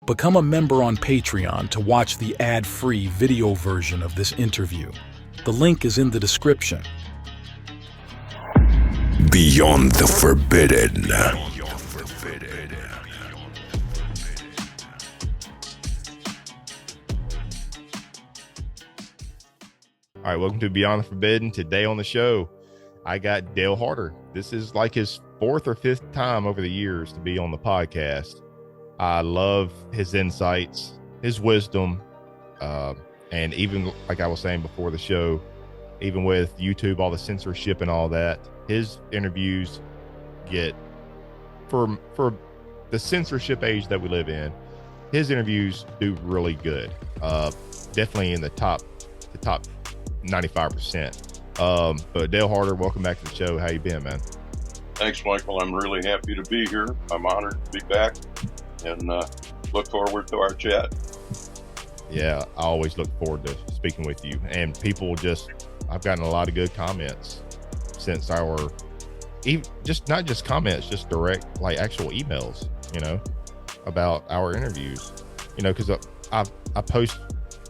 Become a member on Patreon to watch the ad-free video version of this interview. The link is in the description. Beyond the Forbidden. All right, welcome to Beyond the Forbidden. Today on the show, I got Dale Harder. This is like his fourth or fifth time over the years to be on the podcast. I love his insights, his wisdom, and even like I was saying before the show, even with YouTube, all the censorship and all that, his interviews get, for the censorship age that we live in, his interviews do really good. Definitely in the top 95%. But Dale Harder, welcome back to the show. How you been, man? Thanks, Michael. I'm really happy to be here. I'm honored to be back, and look forward to our chat. Yeah, I always look forward to speaking with you. And people I've gotten a lot of good comments since not just comments, just direct, like actual emails, about our interviews, because I post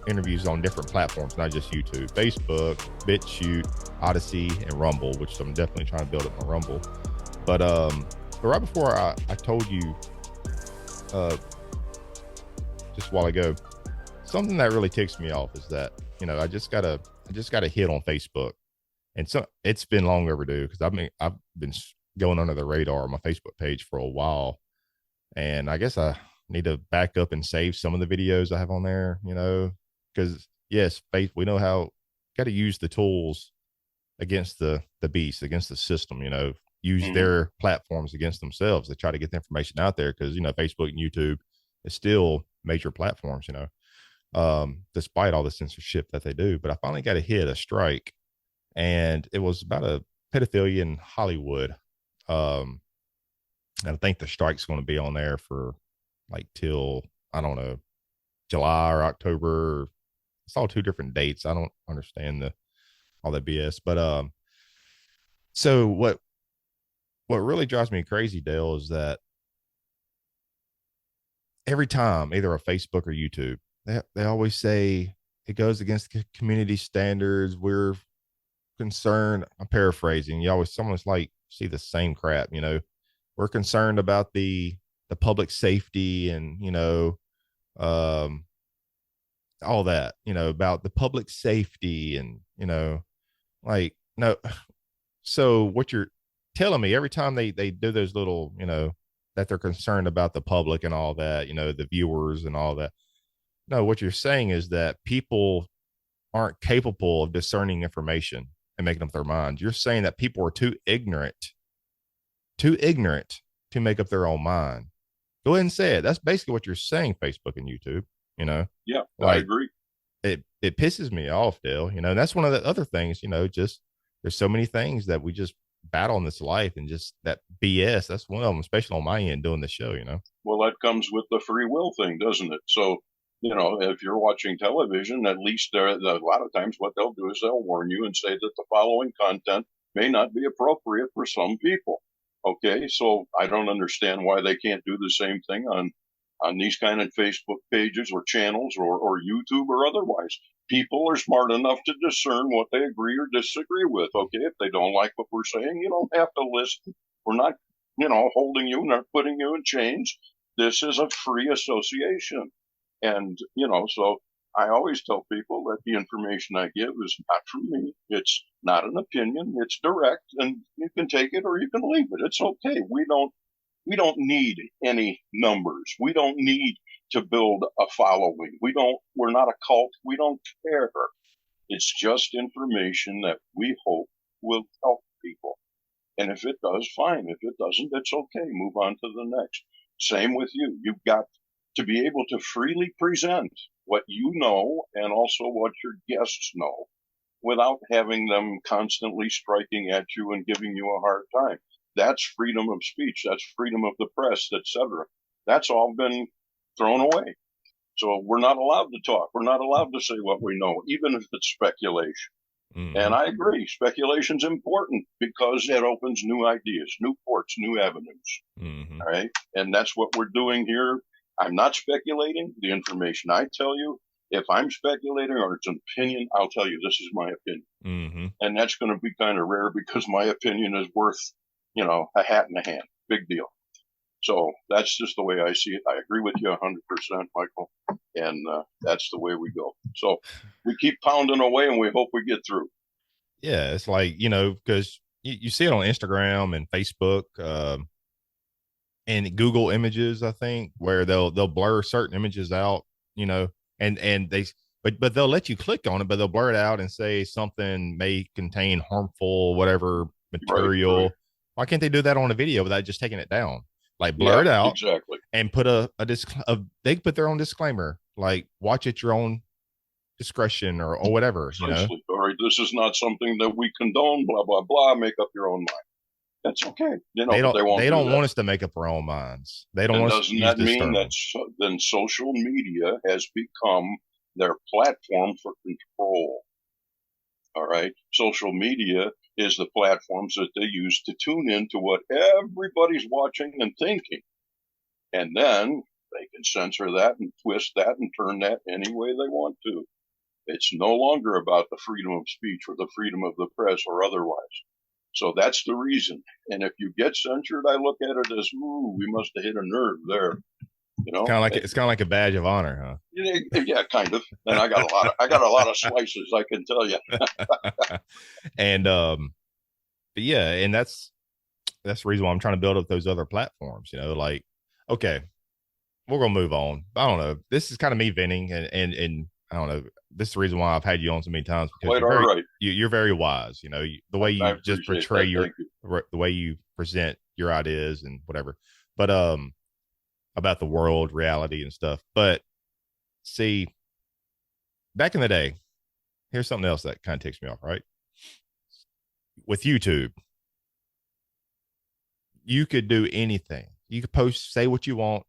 interviews on different platforms, not just YouTube, Facebook, BitChute, Odyssey, and Rumble, which I'm definitely trying to build up my Rumble. But right before I told you just a while ago, something that really ticks me off is that I just got a hit on Facebook, and so it's been long overdue because I've been going under the radar on my Facebook page for a while, and I guess I need to back up and save some of the videos I have on there, because yes, we know how got to use the tools against the beast, against the system, use their platforms against themselves to try to get the information out there, because Facebook and YouTube is still major platforms, despite all the censorship that they do. But I finally got a strike, and it was about a pedophilia in Hollywood. And I think the strike's going to be on there for like till, I don't know, July or October. It's all two different dates. I don't understand all that BS. But so what really drives me crazy, Dale, is that every time, either on Facebook or YouTube, they always say it goes against community standards. We're concerned. I'm paraphrasing. Someone's like, see the same crap, we're concerned about the public safety and, all that, about the public safety and, like, no. So what you're telling me, every time they do those little, that they're concerned about the public and all that, the viewers and all that. No, what you're saying is that people aren't capable of discerning information and making up their minds. You're saying that people are too ignorant to make up their own mind. Go ahead and say it. That's basically what you're saying, Facebook and YouTube, Yeah, like, I agree. It pisses me off, Dale, and that's one of the other things, just there's so many things that we just battle in this life, and just that BS. That's one of them, especially on my end doing the show, Well, that comes with the free will thing, doesn't it? So, if you're watching television, at least a lot of times what they'll do is they'll warn you and say that the following content may not be appropriate for some people. Okay, so I don't understand why they can't do the same thing on these kind of Facebook pages or channels or YouTube or otherwise. People are smart enough to discern what they agree or disagree with. Okay, if they don't like what we're saying, you don't have to listen. We're not, holding you, not putting you in chains. This is a free association. And, so I always tell people that the information I give is not from me. It's not an opinion. It's direct, and you can take it or you can leave it. It's okay. We don't need any numbers. We don't need to build a following. We're not a cult. We don't care. It's just information that we hope will help people. And if it does, fine. If it doesn't, it's okay. Move on to the next. Same with you. You've got to be able to freely present what you know and also what your guests know without having them constantly striking at you and giving you a hard time. That's freedom of speech. That's freedom of the press, etc. That's all been thrown away. So we're not allowed to talk. We're not allowed to say what we know, even if it's speculation. Mm-hmm. And I agree. Speculation's important because it opens new ideas, new ports, new avenues. Mm-hmm. All right. And that's what we're doing here. I'm not speculating. The information I tell you, if I'm speculating or it's an opinion, I'll tell you this is my opinion. Mm-hmm. And that's going to be kind of rare because my opinion is worth, a hat in a hand. Big deal. So that's just the way I see it. I agree with you 100%, Michael. And that's the way we go. So we keep pounding away and we hope we get through. Yeah, it's like, because you see it on Instagram and Facebook and Google Images, I think, where they'll blur certain images out, and they but they'll let you click on it, but they'll blur it out and say something may contain harmful whatever material. Right. Why can't they do that on a video without just taking it down? Like blur it out exactly, and put they put their own disclaimer, like watch at your own discretion or whatever. Precisely. All right, this is not something that we condone. Blah blah blah. Make up your own mind. That's okay. They don't want us to make up our own minds. They don't want us to use this term. Doesn't that mean that then social media has become their platform for control? All right. Social media is the platforms that they use to tune into what everybody's watching and thinking. And then they can censor that and twist that and turn that any way they want to. It's no longer about the freedom of speech or the freedom of the press or otherwise. So that's the reason. And if you get censored, I look at it as, we must have hit a nerve there. It's kind of like a badge of honor, huh? Yeah, kind of. And I got a lot of slices, I can tell you. And but yeah, and that's the reason why I'm trying to build up those other platforms. Like, okay, we're gonna move on. I don't know. This is kind of me venting, and I don't know. This is the reason why I've had you on so many times, because you're very wise. The way you just portray the way you present your ideas and whatever. But about the world, reality, and stuff. But see, back in the day, here's something else that kind of ticks me off, right? With YouTube, you could do anything. You could post, say what you want,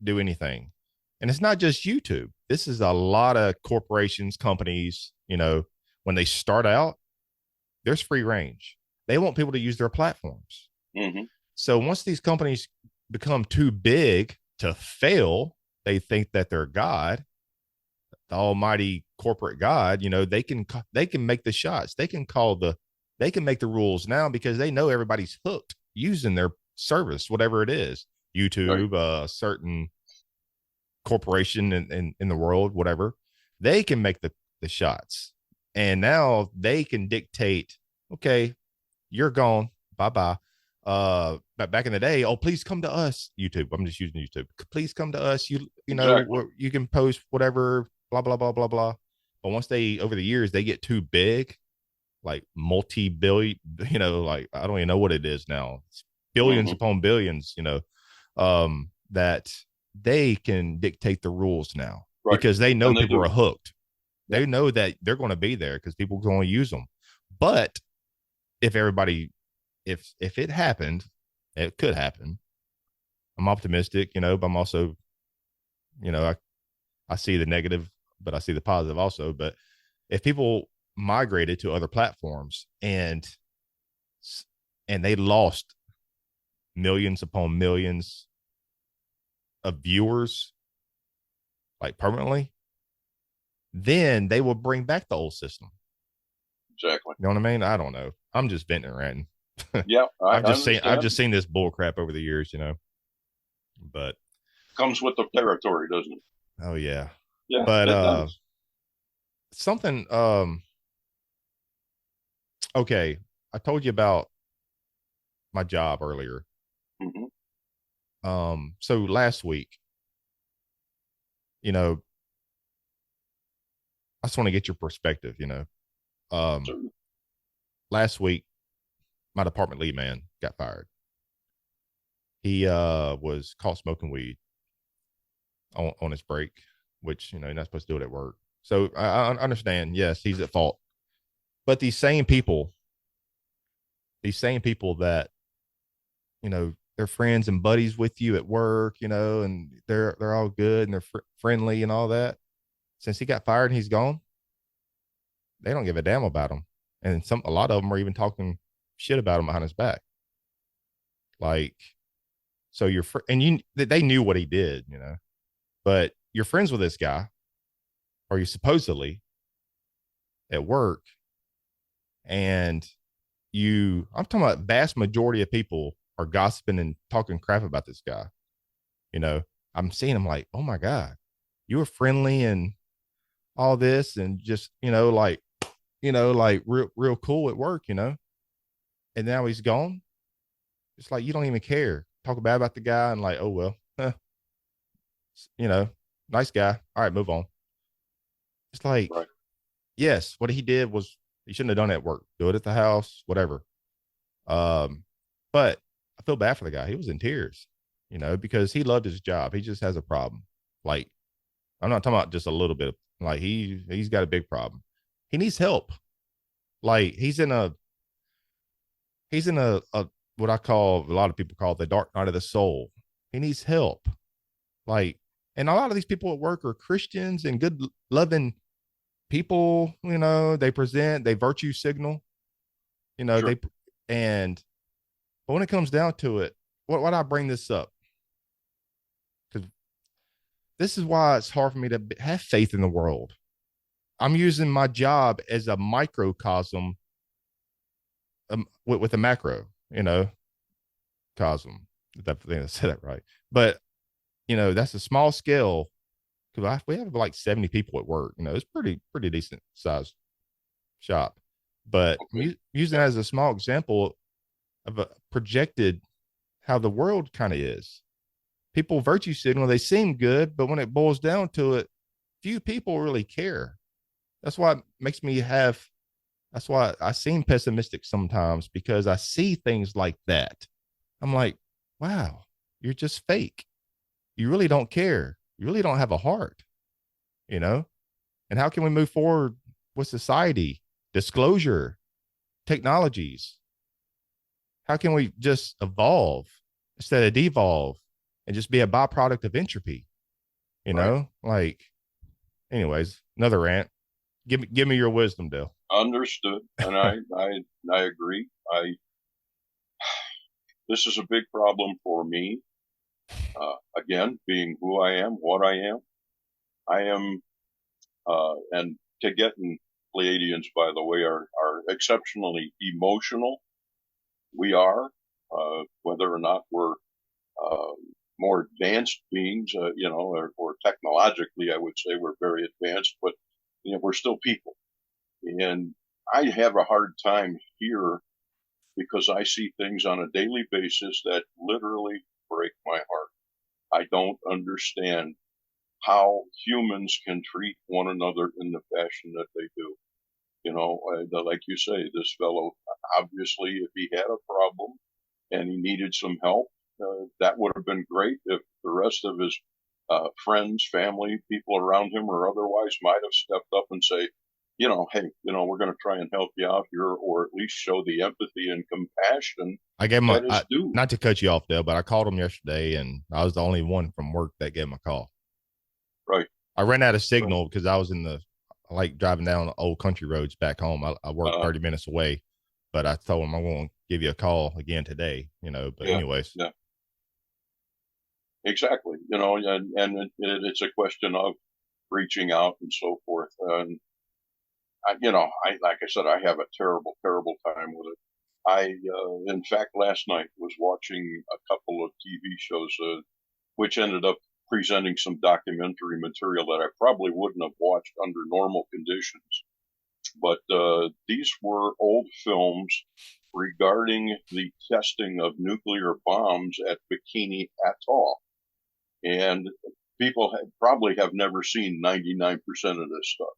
do anything. And it's not just YouTube. This is a lot of corporations, companies, when they start out, there's free range. They want people to use their platforms. Mm-hmm. So once these companies become too big to fail, they think that they're God, the almighty corporate God, they can make the shots. They can make the rules now because they know everybody's hooked using their service, whatever it is, YouTube, right. Certain corporation in the world, whatever, they can make the shots. And now they can dictate, okay, you're gone, bye-bye. But back in the day, please come to us, YouTube. I'm just using YouTube. Please come to us. Exactly. You can post whatever, blah, blah, blah, blah, blah. But once over the years, they get too big, like multi-billion, like, I don't even know what it is now. It's billions upon billions, that they can dictate the rules now, right. Because they know people are hooked. Yeah. They know that they're going to be there because people are going to use them. But if it happened, it could happen. I'm optimistic, but I'm also, I see the negative, but I see the positive also. But if people migrated to other platforms and they lost millions upon millions of viewers, like permanently, then they will bring back the old system. Exactly. You know what I mean? I don't know. I'm just venting and ranting. Yeah, I've just seen this bull crap over the years, but comes with the territory, doesn't it? Oh yeah. Yeah. But something okay, I told you about my job earlier. Mm-hmm. So last week, I just want to get your perspective, Sure. Last week, my department lead man got fired. He was caught smoking weed on his break, which, you're not supposed to do it at work. So I understand, yes, he's at fault. But these same people that, they're friends and buddies with you at work, and they're all good and they're friendly and all that. Since he got fired and he's gone, they don't give a damn about him. And a lot of them are even talking shit about him behind his back. Like, so they knew what he did, But you're friends with this guy, or you supposedly at work, and I'm talking about vast majority of people are gossiping and talking crap about this guy. You know, I'm seeing him like, oh my God, you were friendly and all this, and just, like real cool at work, and now he's gone. It's like, you don't even care. Talk bad about the guy and like, oh, well, you know, nice guy. All right, move on. It's like, Right. yes, what he did was he shouldn't have done it at work. Do it at the house, whatever. But I feel bad for the guy. He was in tears, because he loved his job. He just has a problem. Like, I'm not talking about just a little bit. Like, he's got a big problem. He needs help. Like, he's in a what I call, a lot of people call it the dark night of the soul. He needs help. Like, and a lot of these people at work are Christians and good, loving people. They virtue signal. Sure. But when it comes down to it, what I bring this up, because this is why it's hard for me to have faith in the world. I'm using my job as a microcosm, with a macro, cosm. If I think I said that right. But that's a small scale, because we have like 70 people at work. It's pretty decent sized shop. But Okay. using it as a small example of a projected how the world kind of is. People virtue signal, they seem good, but when it boils down to it, few people really care. That's why it makes me that's why I seem pessimistic sometimes, because I see things like that. I'm like, wow, you're just fake. You really don't care. You really don't have a heart, And how can we move forward with society, disclosure, technologies? How can we just evolve instead of devolve and just be a byproduct of entropy? Right. Like, anyways, another rant. Give me your wisdom, Dale. Understood. And I agree. This is a big problem for me. Again, being who I am, what I am. I am, and Taygetan Pleiadians, by the way, are exceptionally emotional. We are, whether or not we're uh, more advanced beings, or technologically, I would say we're very advanced, but we're still people. And I have a hard time here because I see things on a daily basis that literally break my heart. I don't understand how humans can treat one another in the fashion that they do. Like you say, this fellow, obviously, if he had a problem and he needed some help, that would have been great if the rest of his friends, family, people around him, or otherwise might have stepped up and say, hey, we're going to try and help you out here, or at least show the empathy and compassion I gave him that is due. not to cut you off, Dale, but I called him yesterday, and I was the only one from work that gave him a call. Right. I ran out of Right. signal because I was I like driving down old country roads back home. I work 30 minutes away, but I told him I'm going to give you a call again today, but Yeah. anyways. Yeah. Exactly. It's a question of reaching out and so forth. And like I said, I have a terrible, terrible time with it. In fact, last night was watching a couple of TV shows, which ended up presenting some documentary material that I probably wouldn't have watched under normal conditions. But these were old films regarding the testing of nuclear bombs at Bikini Atoll. And people probably have never seen 99% of this stuff.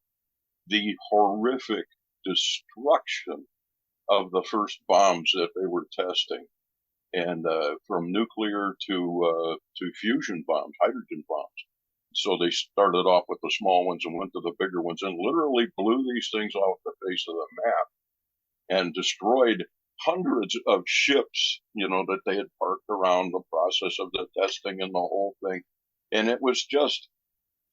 The horrific destruction of the first bombs that they were testing, and from nuclear to fusion bombs, hydrogen bombs. So they started off with the small ones and went to the bigger ones, and literally blew these things off the face of the map and destroyed hundreds of ships, that they had parked around the process of the testing and the whole thing. And it was just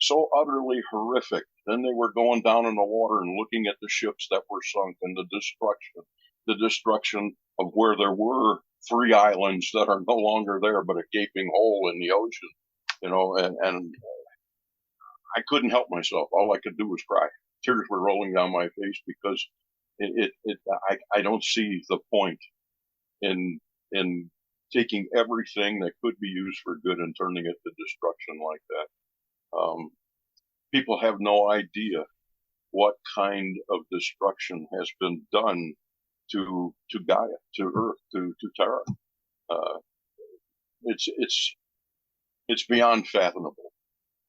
so utterly horrific. Then they were going down in the water and looking at the ships that were sunk, and the destruction of where there were 3 islands that are no longer there, but a gaping hole in the ocean, and I couldn't help myself. All I could do was cry. Tears were rolling down my face because I don't see the point in in taking everything that could be used for good and turning it to destruction like that. People have no idea what kind of destruction has been done to Gaia, to Earth, to Terra. Uh, it's it's beyond fathomable.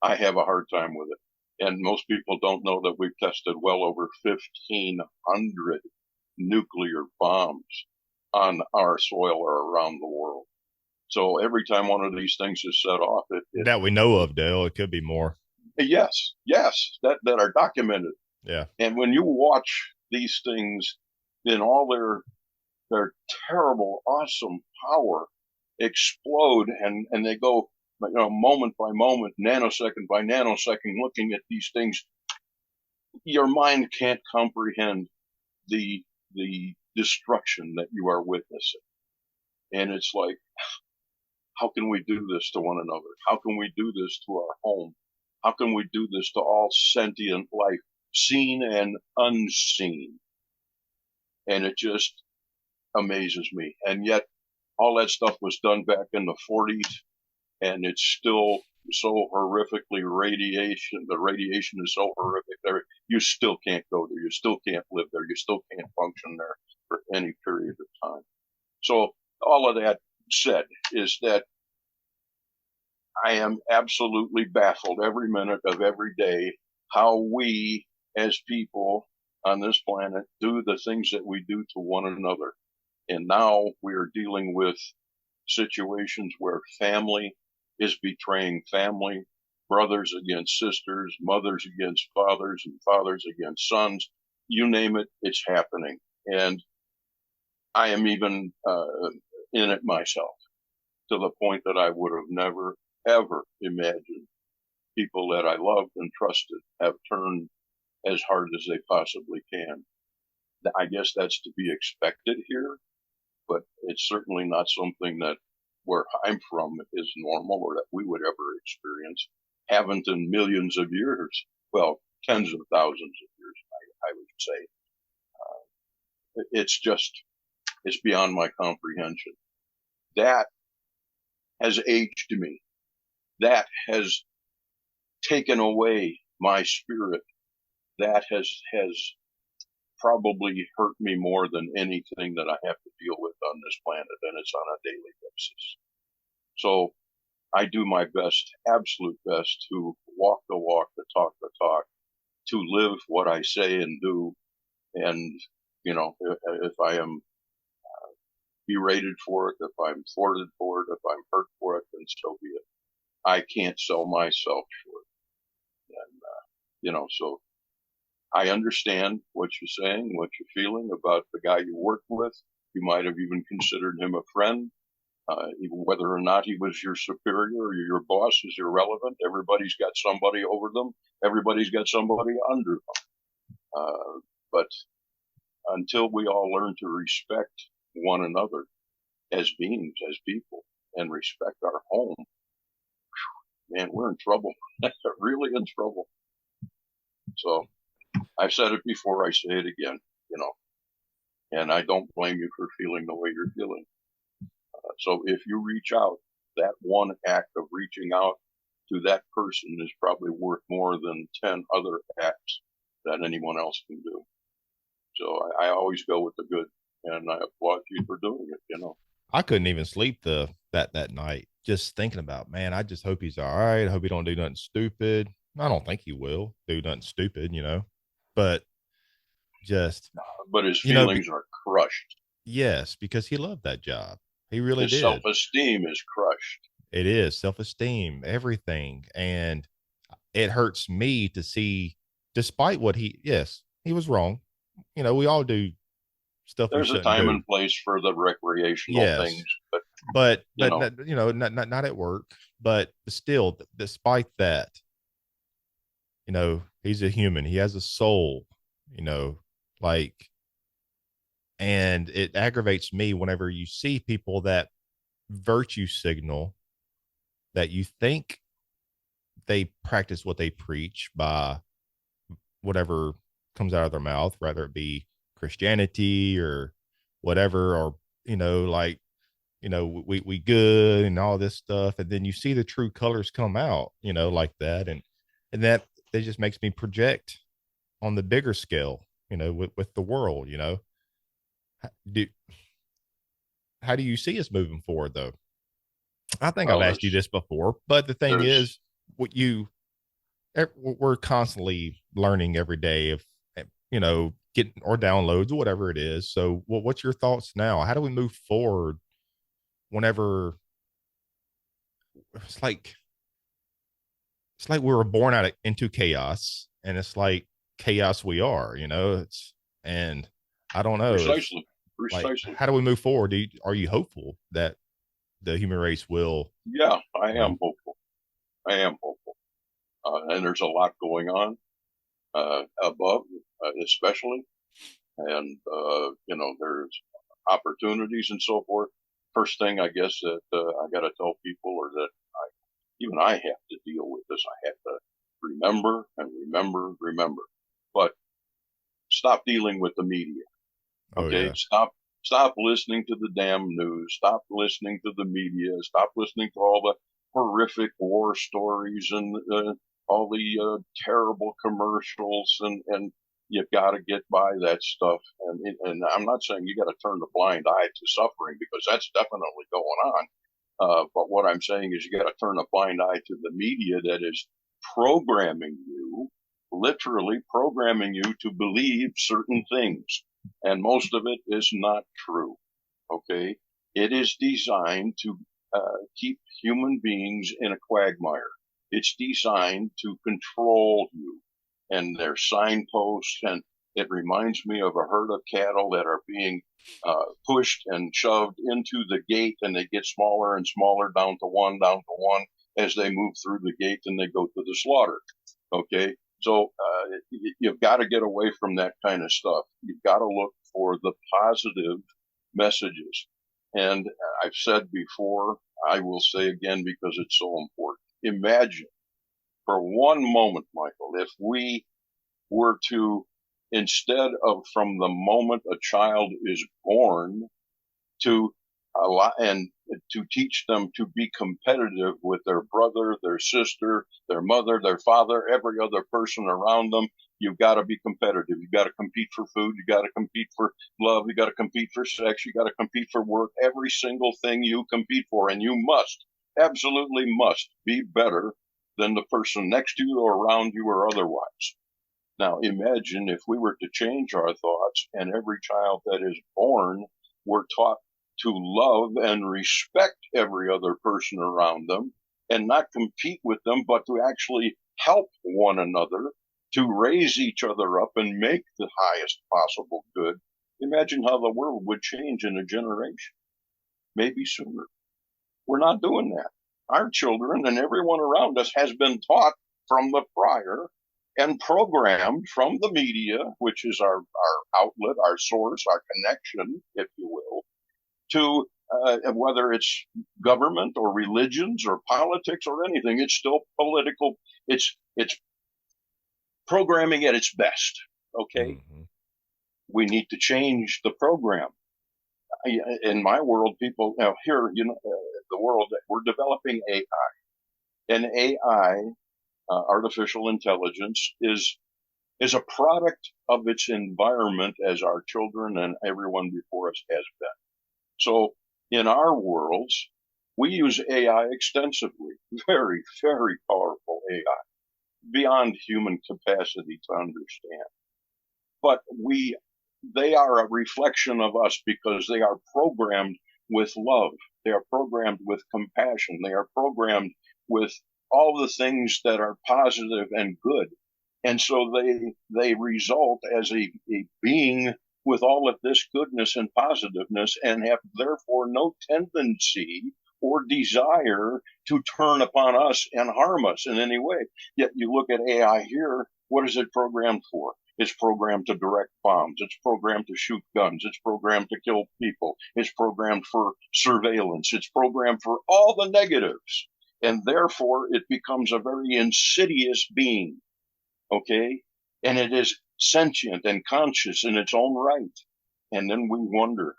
I have a hard time with it, and most people don't know that we've tested well over 1,500 nuclear bombs on our soil or around the world. So every time one of these things is set off, that we know of, Dale. It could be more. Yes, that are documented. Yeah. And when you watch these things in all their terrible, awesome power explode, and they go, moment by moment, nanosecond by nanosecond, looking at these things, your mind can't comprehend the destruction that you are witnessing. And it's like, how can we do this to one another? How can we do this to our home? How can we do this to all sentient life, seen and unseen? And it just amazes me. And yet, all that stuff was done back in the 40s, and it's still so horrifically radiation. The radiation is so horrific there. You still can't go there. You still can't live there. You still can't function there for any period of time. So all of that said is that I am absolutely baffled every minute of every day how we as people on this planet do the things that we do to one another. And now we are dealing with situations where family is betraying family, brothers against sisters, mothers against fathers, and fathers against sons. You name it, it's happening. And I am even in it myself, to the point that I would have never, ever imagined people that I loved and trusted have turned as hard as they possibly can. I guess that's to be expected here, but it's certainly not something that where I'm from is normal or that we would ever experience. Haven't in millions of years. Well, tens of thousands of years, I would say. It's beyond my comprehension. That has aged me. That has taken away my spirit. That has probably hurt me more than anything that I have to deal with on this planet, and it's on a daily basis. So I do my best, absolute best, to walk the walk, to talk the talk, to live what I say and do. And, if I am berated for it, if I'm thwarted for it, if I'm hurt for it, then so be it. I can't sell myself short. And, so I understand what you're saying, what you're feeling about the guy you worked with. You might have even considered him a friend. Whether or not he was your superior or your boss is irrelevant. Everybody's got somebody over them. Everybody's got somebody under them. But until we all learn to respect one another as beings, as people, and respect our home, man, we're in trouble. Really in trouble. So I've said it before, I say it again, and I don't blame you for feeling the way you're feeling. So if you reach out, that one act of reaching out to that person is probably worth more than 10 other acts that anyone else can do. So I always go with the good, and I applaud you for doing it, I couldn't even sleep that night just thinking about, man, I just hope he's all right. I hope he don't do nothing stupid. I don't think he will do nothing stupid, but but his feelings are crushed. Yes, because he loved that job. He really did. His self-esteem is crushed. It is self-esteem, everything. And it hurts me to see, despite what he was wrong. We all do stuff. There's a time and place for the recreational things, but not at work. But still, despite that, he's a human. He has a soul. And it aggravates me whenever you see people that virtue signal, that you think they practice what they preach by whatever comes out of their mouth, whether it be Christianity or whatever, or, like, we good and all this stuff. And then you see the true colors come out, like that. And that just makes me project on the bigger scale, with the world, do, how do you see us moving forward though? I think I've Well, asked you this before, but the thing there's is, we're constantly learning every day of, getting or downloads or whatever it is. So what's your thoughts now? How do we move forward whenever it's like, we were born into chaos, and it's like chaos we are, and I don't know if, precisely, like, precisely. how do we move forward? Are you hopeful that the human race will, Yeah, I you know, am hopeful. I am hopeful. And there's a lot going on above, especially, and there's opportunities and so forth. First thing, I guess, that I got to tell people, or that even I have to deal with this. I have to remember and remember. But stop dealing with the media. oh Okay, yeah, stop listening to the damn news. Stop listening to the media. Stop listening to all the horrific war stories and all the terrible commercials, and you've got to get by that stuff. And I'm not saying you got to turn the blind eye to suffering, because that's definitely going on. But what I'm saying is you got to turn a blind eye to the media that is programming you, literally programming you to believe certain things. And most of it is not true. Okay. It is designed to keep human beings in a quagmire. It's designed to control you. And there's signposts, and it reminds me of a herd of cattle that are being pushed and shoved into the gate, and they get smaller and smaller, down to one, as they move through the gate and they go to the slaughter. Okay. So you've got to get away from that kind of stuff. You've got to look for the positive messages. And I've said before, I will say again because it's so important. Imagine for one moment, Michael, if we were to, instead of from the moment a child is born, to allow and to teach them to be competitive with their brother, their sister, their mother, their father, every other person around them. You've got to be competitive. You've got to compete for food. You got to compete for love. You got to compete for sex. You got to compete for work. Every single thing you compete for, and you must, absolutely must, be better than the person next to you or around you or otherwise. Now, imagine if we were to change our thoughts, and every child that is born were taught to love and respect every other person around them, and not compete with them, but to actually help one another, to raise each other up and make the highest possible good. Imagine how the world would change in a generation, maybe sooner. We're not doing that. Our children and everyone around us has been taught from the prior and programmed from the media, which is our outlet, our source, our connection, if you will, to whether it's government or religions or politics or anything. It's still political. It's programming at its best. Okay, we need to change the program. In my world, people now here, the world that we're developing AI, and AI, artificial intelligence, is a product of its environment, as our children and everyone before us has been. So in our worlds, we use AI extensively, very, very powerful AI, beyond human capacity to understand. But they are a reflection of us, because they are programmed with love. They are programmed with compassion. They are programmed with all the things that are positive and good. And so they result as a being with all of this goodness and positiveness, and have therefore no tendency or desire to turn upon us and harm us in any way. Yet you look at AI here, what is it programmed for? It's programmed to direct bombs. It's programmed to shoot guns. It's programmed to kill people. It's programmed for surveillance. It's programmed for all the negatives. And therefore it becomes a very insidious being, okay? And it is sentient and conscious in its own right. And then we wonder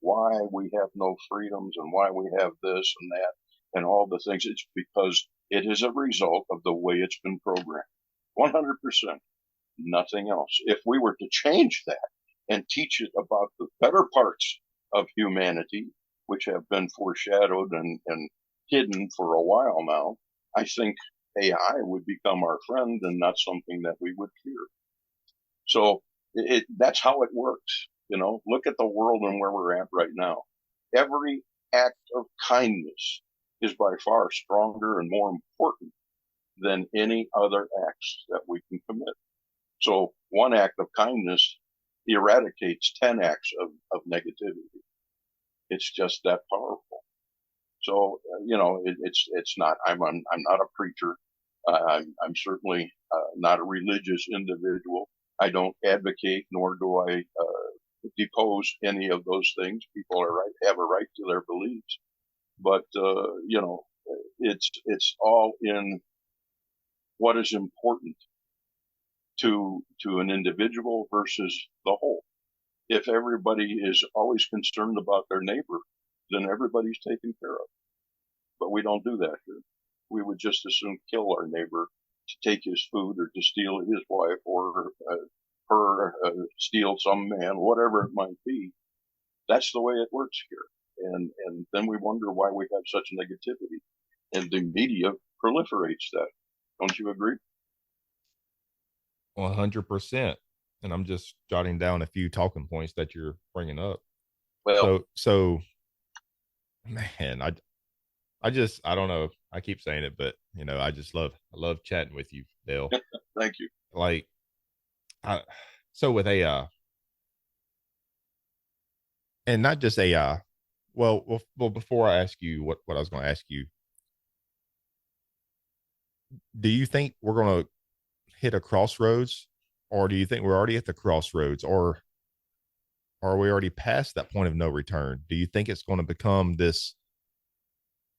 why we have no freedoms and why we have this and that and all the things. It's because it is a result of the way it's been programmed. 100%, nothing else. If we were to change that and teach it about the better parts of humanity, which have been foreshadowed and hidden for a while now, I think AI would become our friend and not something that we would fear. So that's how it works. Look at the world and where we're at right now. Every act of kindness is by far stronger and more important than any other acts that we can commit. So one act of kindness eradicates 10 acts of negativity. It's just that powerful. So, it's not, I'm not a preacher. I'm certainly not a religious individual. I don't advocate, nor do I depose any of those things. People have a right to their beliefs, but it's all in what is important to an individual versus the whole. If everybody is always concerned about their neighbor, then everybody's taken care of. But we don't do that here. We would just as soon kill our neighbor to take his food or to steal his wife or steal some man, whatever it might be. That's the way it works here. And then we wonder why we have such negativity. And the media proliferates that. Don't you agree? 100%. And I'm just jotting down a few talking points that you're bringing up. Well, So man, I don't know. I keep saying it, but I love chatting with you, Dale. thank you. Like, so with AI, and not just AI. Well, before I ask you what I was going to ask you, do you think we're going to hit a crossroads, or do you think we're already at the crossroads, or are we already past that point of no return? Do you think it's going to become this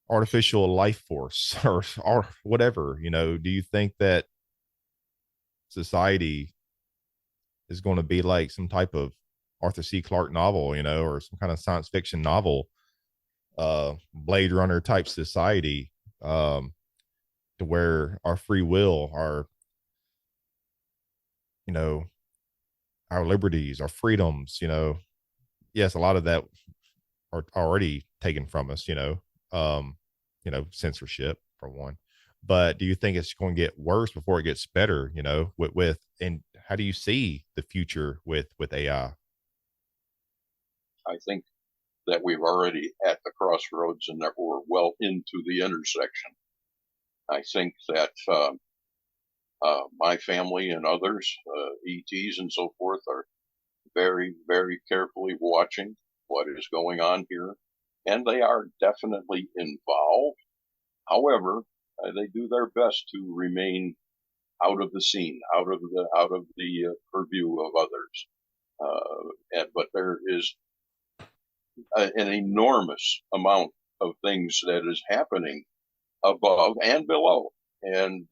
artificial life force or whatever? Do you think that society is going to be like some type of Arthur C. Clarke novel, or some kind of science fiction novel, Blade Runner type society, to where our free will, our liberties, our freedoms, yes, a lot of that are already taken from us, censorship for one. But do you think it's going to get worse before it gets better, and how do you see the future with AI? I think that we've already at the crossroads and that we're well into the intersection. I think that my family and others, ETs and so forth, are very, very carefully watching what is going on here, and they are definitely involved. However, they do their best to remain out of the scene, out of the purview of others. But there is an enormous amount of things that is happening above and below, and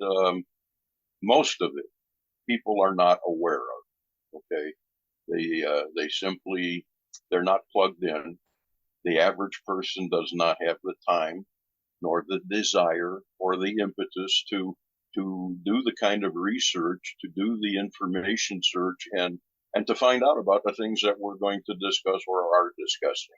most of it people are not aware of. Okay, they're not plugged in. The average person does not have the time, nor the desire, or the impetus to do the kind of research, to do the information search, and to find out about the things that we're going to discuss or are discussing.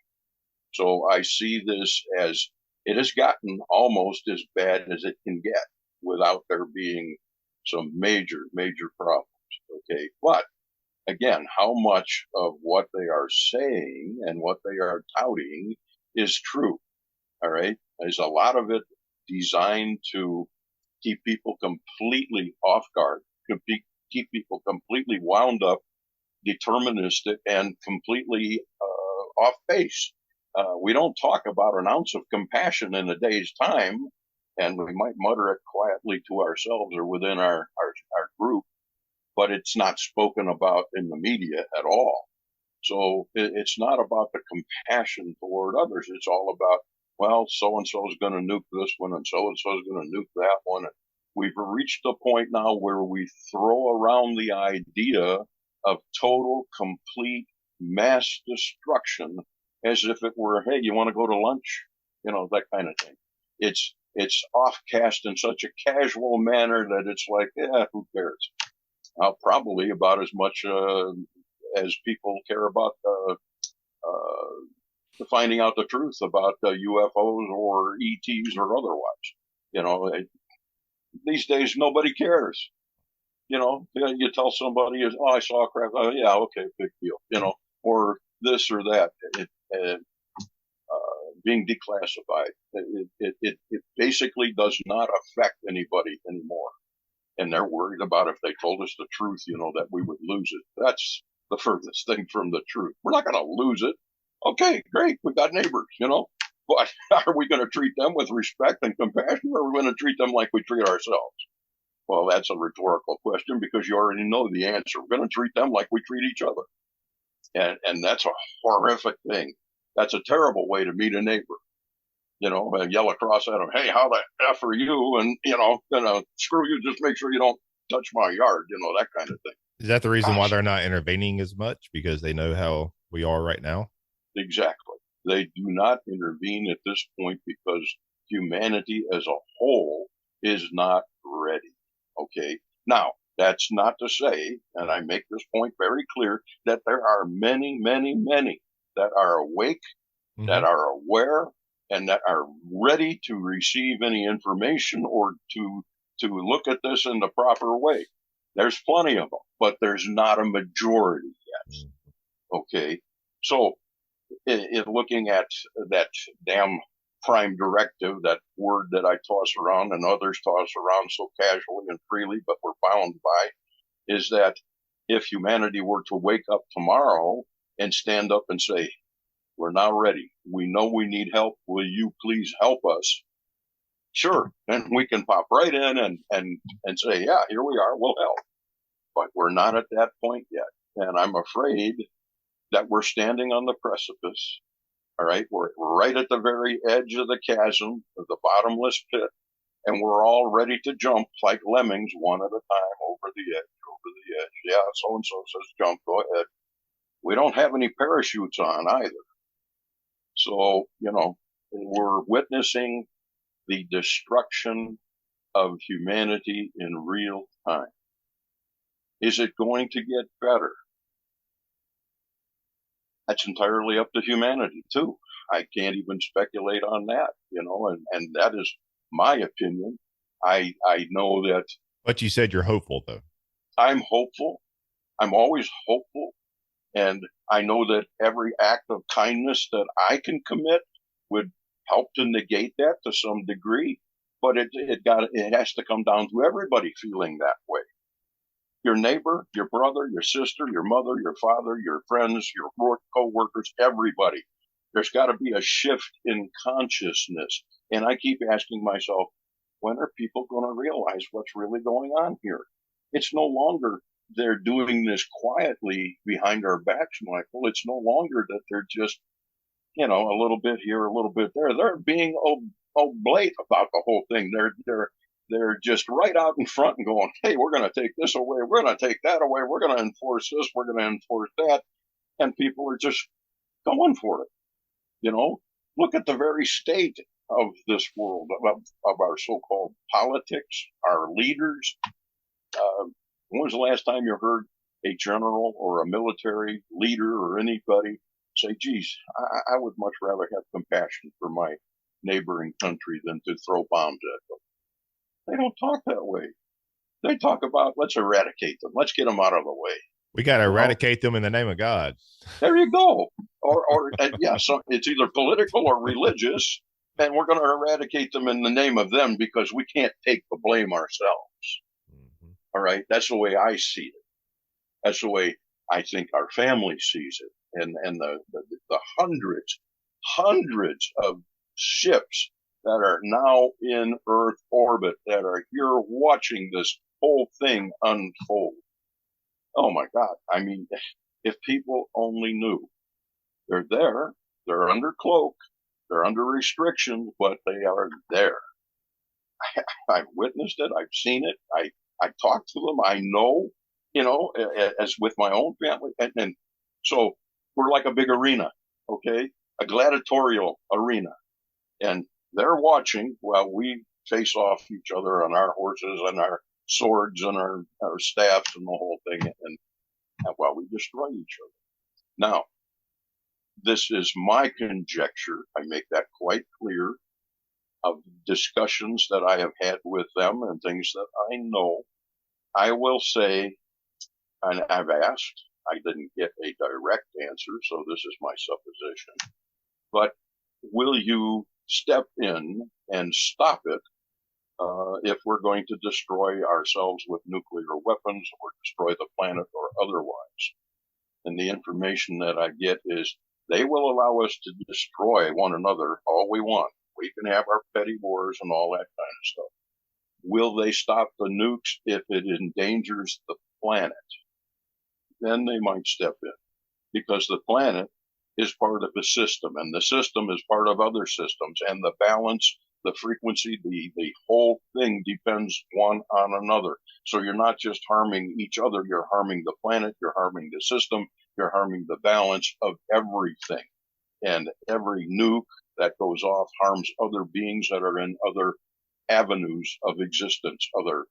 So I see this as it has gotten almost as bad as it can get without there being some major, major problems. Okay. But again, how much of what they are saying and what they are touting is true? All right. There's a lot of it designed to keep people completely off guard, keep people completely wound up, deterministic, and completely off base. We don't talk about an ounce of compassion in a day's time, and we might mutter it quietly to ourselves or within our group, but it's not spoken about in the media at all. So it's not about the compassion toward others. It's all about well, so and so is going to nuke this one, and so is going to nuke that one. And we've reached a point now where we throw around the idea of total, complete mass destruction as if it were, hey, you want to go to lunch? That kind of thing. It's offcast in such a casual manner that it's like, yeah, who cares? Probably about as much as people care about finding out the truth about UFOs or ETs or otherwise. These days nobody cares. You tell somebody, oh, I saw a craft. Oh, yeah, okay, big deal. Or this or that. Being declassified. It basically does not affect anybody anymore. And they're worried about if they told us the truth, that we would lose it. That's the furthest thing from the truth. We're not going to lose it. Okay, great. We got neighbors, but are we going to treat them with respect and compassion, or are we going to treat them like we treat ourselves? Well, that's a rhetorical question because you already know the answer. We're going to treat them like we treat each other. And that's a horrific thing. That's a terrible way to meet a neighbor. And yell across at them, hey, how the F are you? And, screw you, just make sure you don't touch my yard, that kind of thing. Is that the reason why they're not intervening as much? Because they know how we are right now? Exactly. They do not intervene at this point because humanity as a whole is not ready. Okay. Now, that's not to say, and I make this point very clear, that there are many, many, many that are awake, that are aware, and that are ready to receive any information or to look at this in the proper way. There's plenty of them, but there's not a majority yet. Okay. So in looking at that damn prime directive, that word that I toss around and others toss around so casually and freely, but we're bound by, is that if humanity were to wake up tomorrow and stand up and say, we're now ready. We know we need help. Will you please help us? Sure. And we can pop right in and say, yeah, here we are. We'll help. But we're not at that point yet. And I'm afraid that we're standing on the precipice. All right. We're right at the very edge of the chasm, of the bottomless pit. And we're all ready to jump like lemmings one at a time over the edge. Yeah, so-and-so says jump. Go ahead. We don't have any parachutes on either. So, we're witnessing the destruction of humanity in real time. Is it going to get better? That's entirely up to humanity, too. I can't even speculate on that, and that is my opinion. I know that. But you said you're hopeful, though. I'm hopeful. I'm always hopeful. And I know that every act of kindness that I can commit would help to negate that to some degree. But it has to come down to everybody feeling that way. Your neighbor, your brother, your sister, your mother, your father, your friends, your work co-workers, everybody. There's got to be a shift in consciousness. And I keep asking myself, when are people going to realize what's really going on here? It's no longer they're doing this quietly behind our backs, Michael. It's no longer that they're just, a little bit here, a little bit there. They're being oblate about the whole thing. They're just right out in front and going, hey, we're going to take this away. We're going to take that away. We're going to enforce this. We're going to enforce that. And people are just going for it. Look at the very state of this world, of our so-called politics, our leaders. When was the last time you heard a general or a military leader or anybody say, geez, I would much rather have compassion for my neighboring country than to throw bombs at them? They don't talk that way. They talk about, let's eradicate them. Let's get them out of the way. We got to eradicate them in the name of God. There you go. Or so it's either political or religious, and we're going to eradicate them in the name of them because we can't take the blame ourselves. All right. That's the way I see it. That's the way I think our family sees it. And the hundreds of ships that are now in Earth orbit that are here watching this whole thing unfold. Oh my God. I mean, if people only knew they're there, they're under cloak, They're under restrictions, but they are there. I've witnessed it. I've seen it. I talked to them. I know, as with my own family. And so we're like a big arena, okay? A gladiatorial arena. And they're watching while we face off each other on our horses and our swords and our staffs and the whole thing. And while we destroy each other. Now, this is my conjecture. I make that quite clear of discussions that I have had with them and things that I know. I will say, and I've asked, I didn't get a direct answer, so this is my supposition. But will you step in and stop it if we're going to destroy ourselves with nuclear weapons or destroy the planet or otherwise? And the information that I get is they will allow us to destroy one another all we want. We can have our petty wars and all that kind of stuff. Will they stop the nukes if it endangers the planet? Then they might step in, because the planet is part of a system, and the system is part of other systems, and the balance, the frequency, the whole thing depends one on another. So you're not just harming each other, you're harming the planet, you're harming the system, you're harming the balance of everything. And every nuke that goes off harms other beings that are in other avenues of existence, other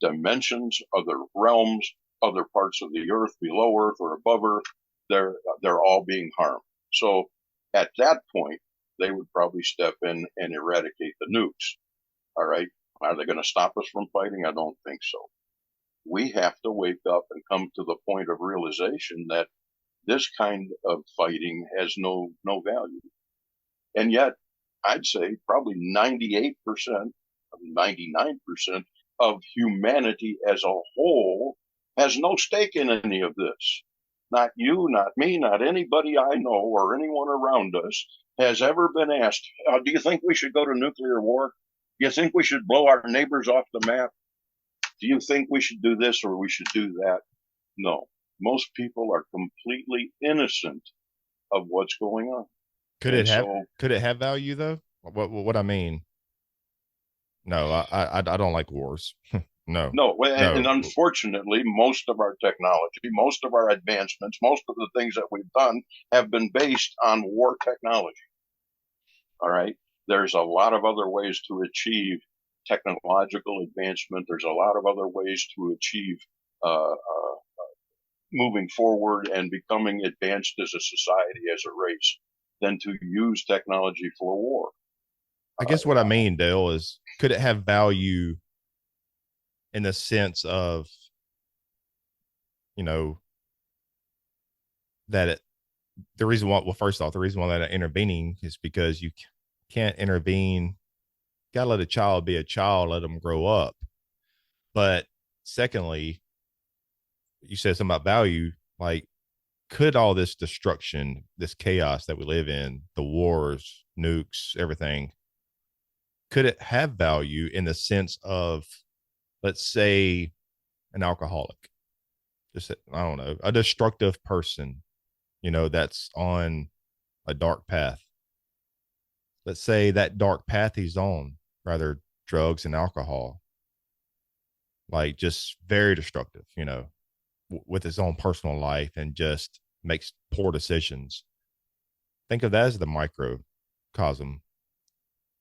dimensions, other realms, other parts of the earth, below earth or above earth. They're all being harmed. So at that point, they would probably step in and eradicate the nukes. All right. Are they going to stop us from fighting? I don't think so. We have to wake up and come to the point of realization that this kind of fighting has no value. And yet, I'd say probably 98%, 99% of humanity as a whole has no stake in any of this. Not you, not me, not anybody I know or anyone around us has ever been asked, do you think we should go to nuclear war? Do you think we should blow our neighbors off the map? Do you think we should do this or we should do that? No. Most people are completely innocent of what's going on. Could it have value though? What I mean? No, I don't like wars. No. And unfortunately, most of our technology, most of our advancements, most of the things that we've done have been based on war technology. All right. There's a lot of other ways to achieve technological advancement. There's a lot of other ways to achieve moving forward and becoming advanced as a society, as a race, than to use technology for war. I guess what I mean, Dale, is could it have value in the sense of, that the reason why, first off, the reason why they're intervening is because you can't intervene. Got to let a child be a child, let them grow up. But secondly, you said something about value, like, could all this destruction, this chaos that we live in, the wars, nukes, everything, could it have value in the sense of, let's say, an alcoholic, just, I don't know, a destructive person, that's on a dark path. Let's say that dark path he's on, rather drugs and alcohol, like just very destructive, with his own personal life, and just makes poor decisions. Think of that as the microcosm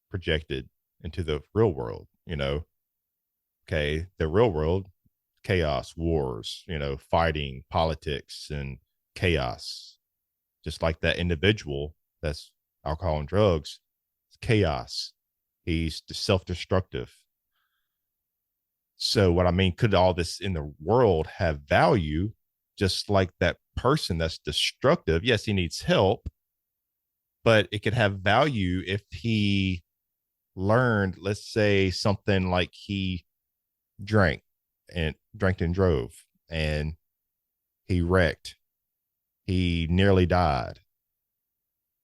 projected into the real world, Okay, the real world, chaos, wars, fighting, politics, and chaos. Just like that individual that's alcohol and drugs, it's chaos. He's self-destructive. So what I mean, could all this in the world have value, just like that person that's destructive? Yes, he needs help, but it could have value if he learned, let's say, something like he drank and drove, and he wrecked. He nearly died.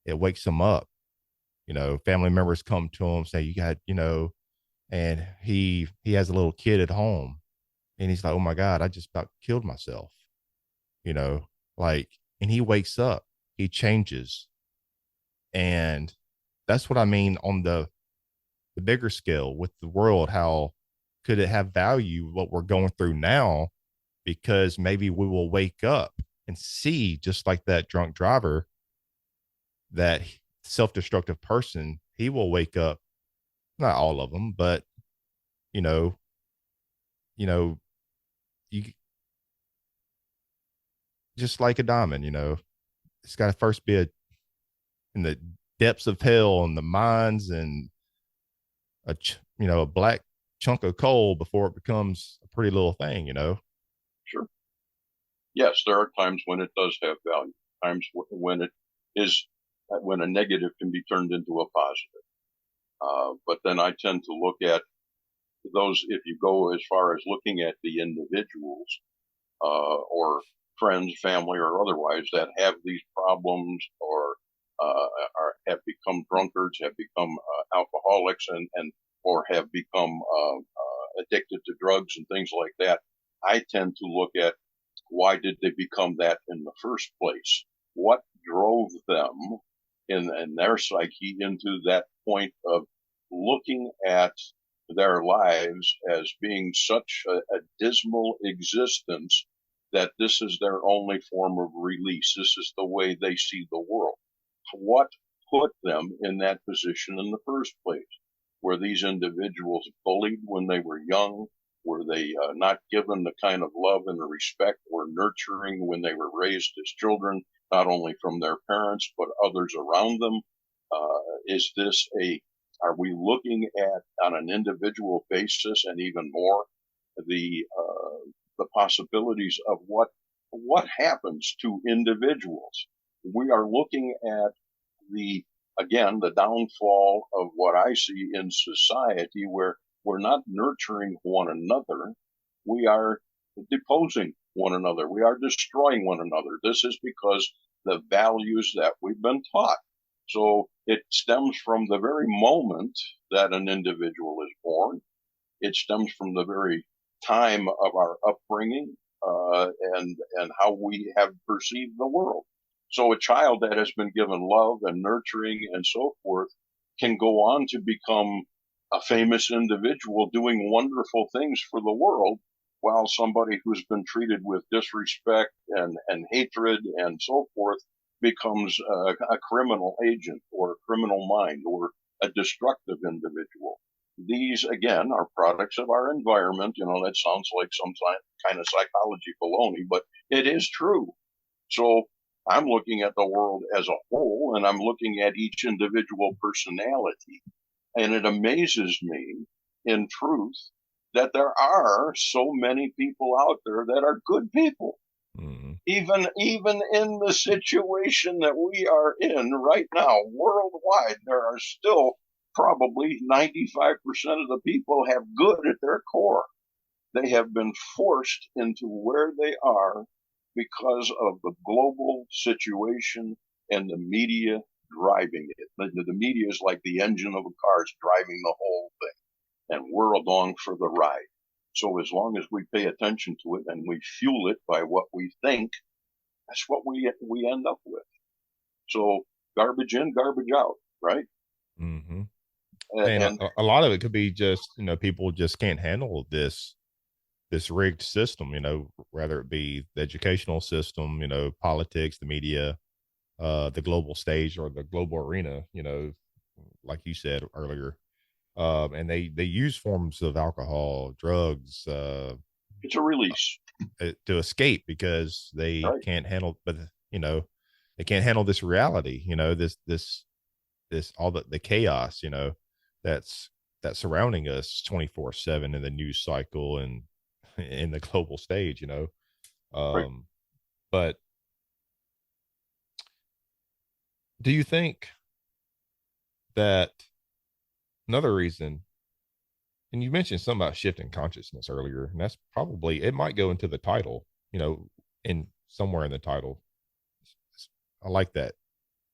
It wakes him up. Family members come to him, say, you got, and he has a little kid at home, and he's like, oh my God, I just about killed myself. And he wakes up, he changes, and that's what I mean on the bigger scale with the world. How could it have value what we're going through now? Because maybe we will wake up and see, just like that drunk driver, that self-destructive person, he will wake up, not all of them, but you know, you know, you just like a diamond, it's got to first be in the depths of hell and the mines and a black chunk of coal before it becomes a pretty little thing. Sure. Yes, there are times when it does have value. Times when it is when a negative can be turned into a positive. But then I tend to look at those, if you go as far as looking at the individuals or friends, family, or otherwise that have these problems or have become drunkards, have become alcoholics, and or have become addicted to drugs and things like that. I tend to look at why did they become that in the first place? What drove them in their psyche into that point of looking at their lives as being such a dismal existence that this is their only form of release. This is the way they see the world. What put them in that position in the first place? Were these individuals bullied when they were young? Were they not given the kind of love and respect or nurturing when they were raised as children, not only from their parents, but others around them? Is this are we looking at on an individual basis and even more the possibilities of what happens to individuals? We are looking at the downfall of what I see in society, where we're not nurturing one another. We are deposing one another. We are destroying one another. This is because the values that we've been taught. So it stems from the very moment that an individual is born. It stems from the very time of our upbringing and how we have perceived the world. So a child that has been given love and nurturing and so forth can go on to become a famous individual doing wonderful things for the world, while somebody who's been treated with disrespect and hatred and so forth becomes a criminal agent or a criminal mind or a destructive individual. These, again, are products of our environment. That sounds like some kind of psychology baloney, but it is true. So I'm looking at the world as a whole, and I'm looking at each individual personality. And it amazes me, in truth, that there are so many people out there that are good people. Mm-hmm. Even in the situation that we are in right now, worldwide, there are still probably 95% of the people have good at their core. They have been forced into where they are because of the global situation and the media driving it. The media is like the engine of a car, is driving the whole thing, and we're along for the ride. So as long as we pay attention to it and we fuel it by what we think, that's what we end up with. So garbage in, garbage out, right? Mm-hmm. And a lot of it could be just, people just can't handle this rigged system, whether it be the educational system, politics, the media, the global stage or the global arena, like you said earlier. And they use forms of alcohol, drugs. It's a release to escape because they can't handle, but they can't handle this reality. This all the chaos. That's surrounding us 24/7 in the news cycle and in the global stage. But do you think that another reason, and you mentioned something about shifting consciousness earlier, and that's probably, it might go into the title, in somewhere in the title. I like that.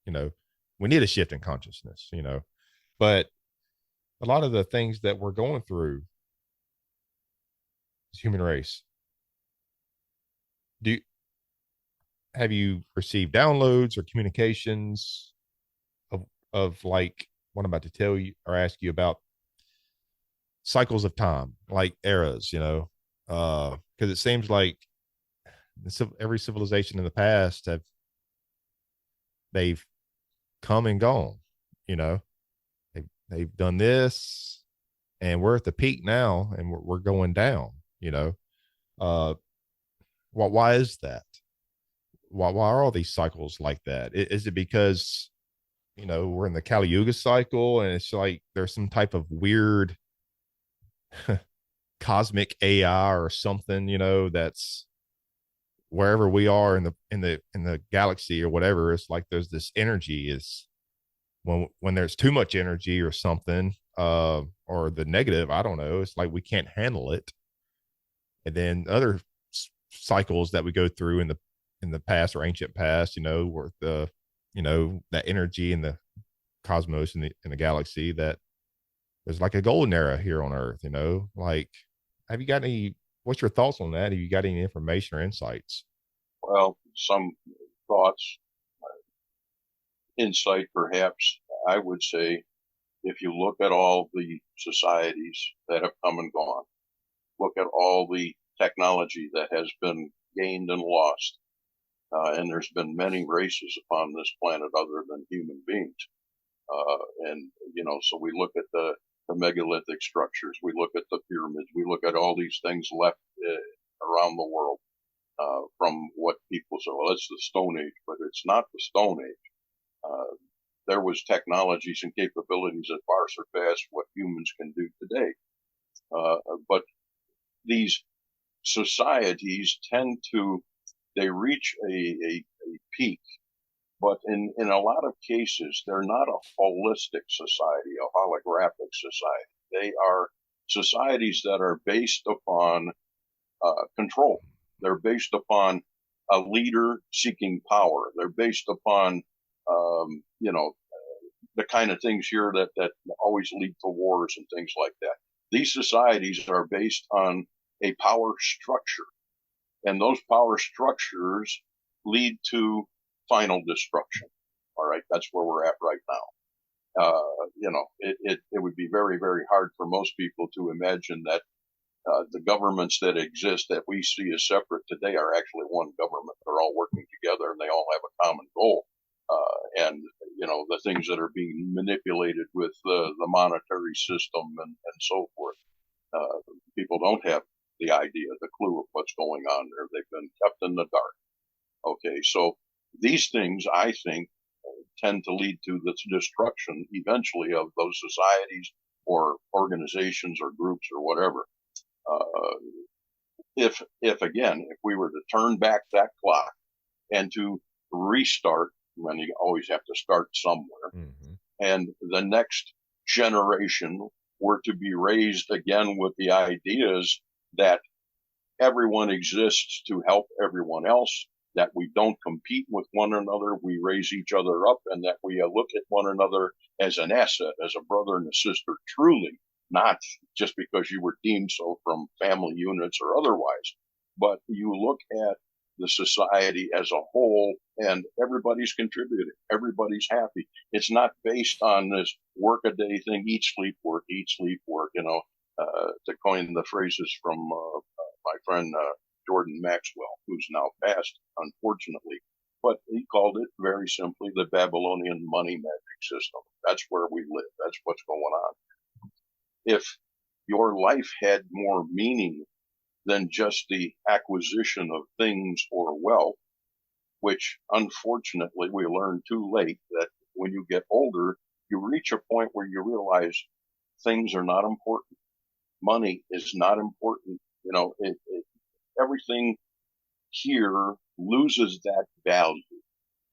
We need a shift in consciousness, but a lot of the things that we're going through as human race, have you received downloads or communications of like what I'm about to tell you or ask you about cycles of time, like eras, because it seems like every civilization in the past they've come and gone, you know, they've done this, and we're at the peak now, and we're going down, uh, why is that? Why are all these cycles like that? Is it because we're in the Kali Yuga cycle, and it's like there's some type of weird cosmic AI or something, that's wherever we are in the galaxy or whatever. It's like there's this energy is when there's too much energy or something, or the negative, I don't know, it's like we can't handle it. And then other cycles that we go through in the past or ancient past, where that energy in the cosmos in the galaxy, that there's like a golden era here on Earth, like, have you got what's your thoughts on that? Have you got any information or insights? Well, some thoughts, insight, perhaps. I would say, if you look at all the societies that have come and gone, look at all the technology that has been gained and lost, and there's been many races upon this planet other than human beings. And, so we look at the megalithic structures, we look at the pyramids, we look at all these things left around the world, from what people say, well, it's the Stone Age, but it's not the Stone Age. There was technologies and capabilities that far surpass what humans can do today. But these societies they reach a peak, but in a lot of cases, they're not a holistic society, a holographic society. They are societies that are based upon control. They're based upon a leader seeking power. They're based upon, the kind of things here that always lead to wars and things like that. These societies are based on a power structure, and those power structures lead to final destruction. All right, that's where we're at right now. It would be very, very hard for most people to imagine that the governments that exist that we see as separate today are actually one government. They're all working together, and they all have a common goal. And the things that are being manipulated with the monetary system and so forth. People don't have the idea, the clue of what's going on there. They've been kept in the dark. Okay, so these things, I think, tend to lead to the destruction eventually of those societies or organizations or groups or whatever. If we were to turn back that clock and to restart, when you always have to start somewhere, and the next generation were to be raised again with the ideas that everyone exists to help everyone else, that we don't compete with one another, we raise each other up, and that we look at one another as an asset, as a brother and a sister, truly, not just because you were deemed so from family units or otherwise, but you look at the society as a whole, and everybody's contributing, everybody's happy. It's not based on this work a day thing, eat, sleep, work, to coin the phrases from my friend Jordan Maxwell, who's now passed, unfortunately. But he called it very simply the Babylonian money magic system. That's where we live. That's what's going on. If your life had more meaning than just the acquisition of things or wealth, which unfortunately we learn too late, that when you get older, you reach a point where you realize things are not important. Money is not important. Everything here loses that value.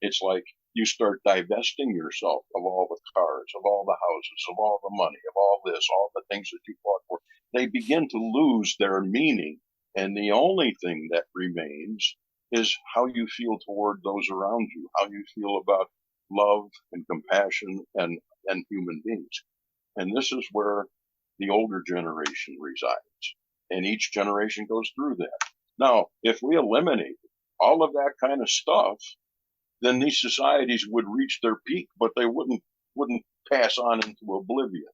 It's like you start divesting yourself of all the cars, of all the houses, of all the money, of all this, all the things that you fought for. They begin to lose their meaning. And the only thing that remains is how you feel toward those around you, how you feel about love and compassion and human beings. And this is where the older generation resides. And each generation goes through that. Now, if we eliminate all of that kind of stuff, then these societies would reach their peak, but they wouldn't wouldn't pass on into oblivion.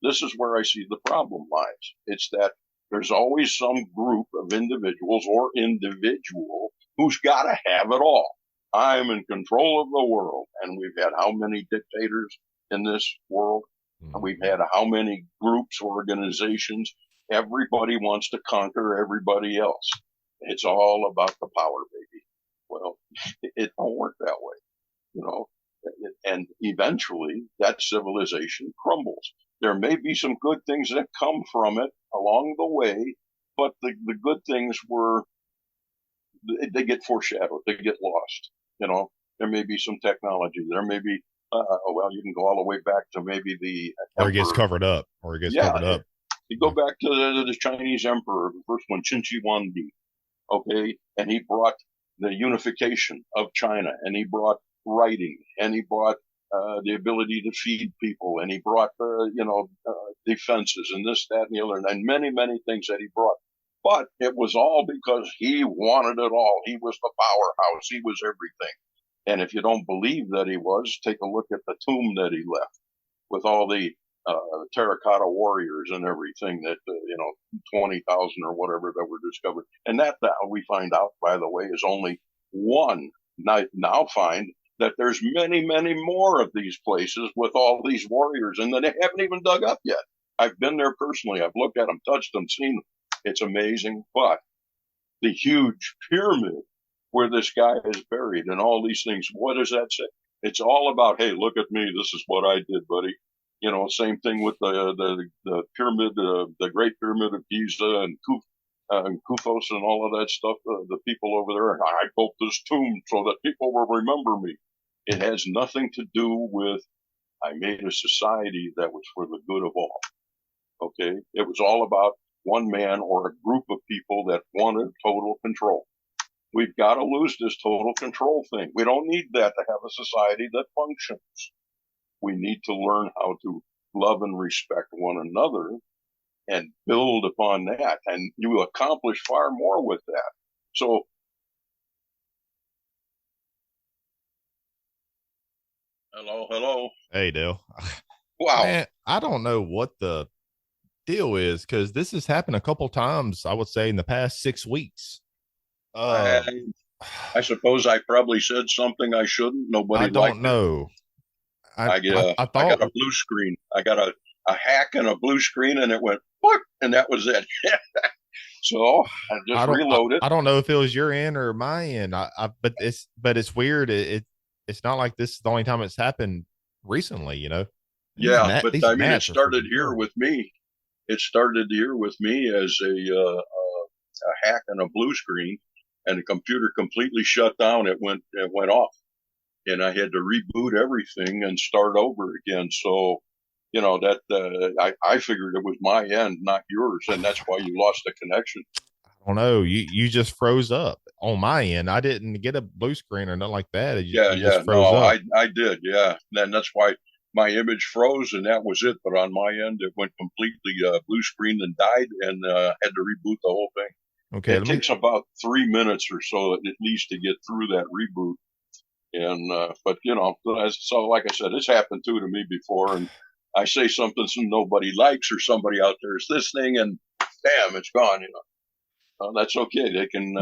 This is where I see the problem lies. It's that there's always some group of individuals or individual who's got to have it all. I'm in control of the world. And we've had how many dictators in this world? We've had how many groups, organizations? Everybody wants to conquer everybody else. It's all about the power, baby. Well, it don't work that way, you know. And eventually that civilization crumbles. There may be some good things that come from it along the way, but the good things they get foreshadowed, they get lost. You know, there may be some technology, there may be, well, you can go all the way back to maybe the or it gets covered up, or it gets covered up. You go back to the Chinese emperor, the first one, Qin Shi Huangdi, okay, and he brought the unification of China, and he brought writing, and he brought the ability to feed people, and he brought defenses and this, that, and the other, and many, many things that he brought. But it was all because he wanted it all. He was the powerhouse. He was everything. And if you don't believe that he was, take a look at the tomb that he left with all the Terracotta Warriors and everything that, 20,000 or whatever that were discovered. And that we find out, by the way, is only one. Now find that there's many, many more of these places with all these warriors, and they haven't even dug up yet. I've been there personally. I've looked at them, touched them, seen them. It's amazing. But the huge pyramid where this guy is buried and all these things, what does that say? It's all about, hey, look at me. This is what I did, buddy. You know, same thing with the pyramid, the Great Pyramid of Giza and Kufos and all of that stuff. The people over there, I built this tomb so that people will remember me. It has nothing to do with, I made a society that was for the good of all. Okay? It was all about one man or a group of people that wanted total control. We've got to lose this total control thing. We don't need that to have a society that functions. We need to learn how to love and respect one another and build upon that. And you accomplish far more with that. So, hello. Hey, Dale. Wow. Man, I don't know what the deal is, because this has happened a couple times, I would say, in the past 6 weeks. I suppose I probably said something I shouldn't. Nobody. I don't know. I got a blue screen. I got a hack and a blue screen, and it went what, and that was it. So I just reloaded. I don't know if it was your end or my end. But it's weird. It's not like this is the only time it's happened recently. You know. Yeah, but I mean, it started here with me. It started here with me as a hack and a blue screen, and the computer completely shut down. It went off, and I had to reboot everything and start over again. So, you know, that I figured it was my end, not yours, and that's why you lost the connection. I don't know. You just froze up on my end. I didn't get a blue screen or nothing like that. Just froze up. I did. Yeah, and that's why my image froze, and that was it. But on my end, it went completely blue screen and died, and had to reboot the whole thing. Okay, it takes about 3 minutes or so at least to get through that reboot. And but you know, so like I said, it's happened to me before, and I say something nobody likes, or somebody out there is listening, and damn, it's gone. You know, that's okay. They can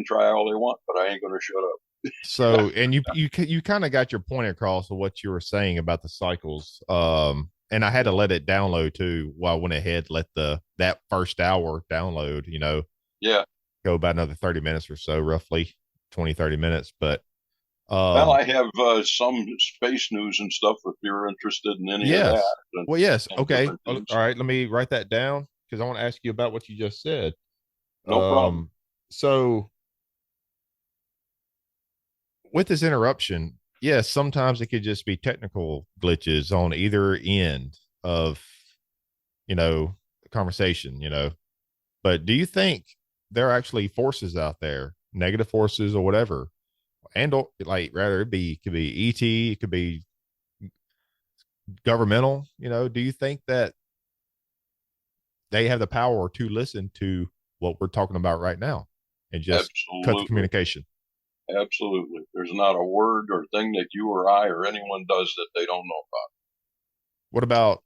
try all they want, but I ain't going to shut up. So, and you kind of got your point across of what you were saying about the cycles. And I had to let it download too. While I went ahead, let that first hour download. You know. Yeah. Go about another 30 minutes or so, roughly 20-30 minutes. But well, I have some space news and stuff if you're interested in any of that. Well, yes. Okay. All right. Let me write that down, because I want to ask you about what you just said. No problem. So with this interruption, yes, sometimes it could just be technical glitches on either end of, the conversation, but do you think there are actually forces out there, negative forces or whatever, and rather it could be ET, it could be governmental, do you think that they have the power to listen to what we're talking about right now and just cut the communication? Absolutely. There's not a word or thing that you or I or anyone does that they don't know about. What about,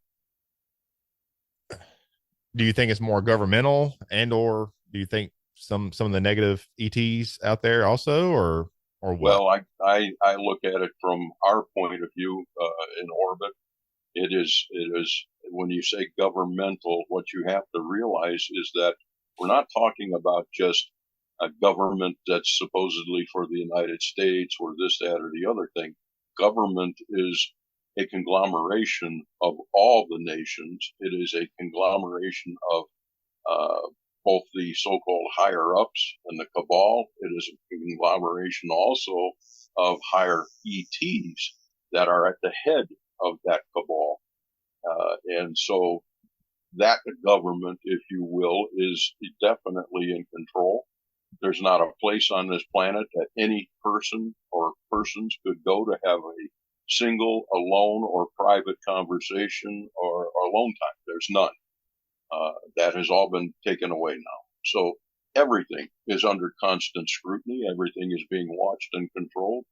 do you think it's more governmental, and or do you think some of the negative ETs out there also, or what? Well, I look at it from our point of view in orbit. It is when you say governmental, what you have to realize is that we're not talking about just a government that's supposedly for the United States or this, that, or the other thing. Government is a conglomeration of all the nations. It is a conglomeration of both the so-called higher ups and the cabal. It is a conglomeration also of higher ETs that are at the head of that cabal. And so that government, if you will, is definitely in control. There's not a place on this planet that any person or persons could go to have a single, alone, or private conversation or alone time. There's none. That has all been taken away now. So everything is under constant scrutiny. Everything is being watched and controlled.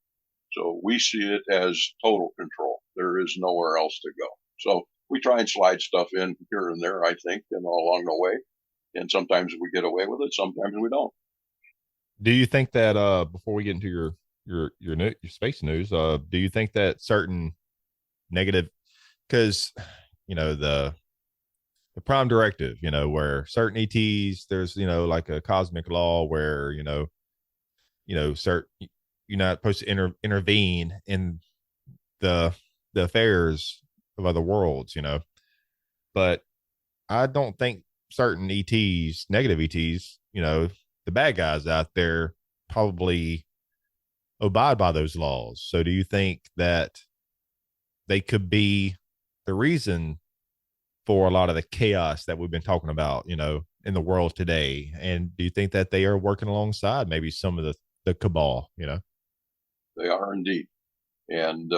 So we see it as total control. There is nowhere else to go. So we try and slide stuff in here and there, I think, and along the way. And sometimes we get away with it. Sometimes we don't. Do you think that before we get into your space news, do you think that certain negative, because the prime directive, where certain ETs, there's like a cosmic law where certain, you're not supposed to intervene in the affairs of other worlds, but I don't think certain ETs, negative ETs, the bad guys out there probably abide by those laws. So do you think that they could be the reason for a lot of the chaos that we've been talking about, in the world today? And do you think that they are working alongside maybe some of the cabal, They are indeed. And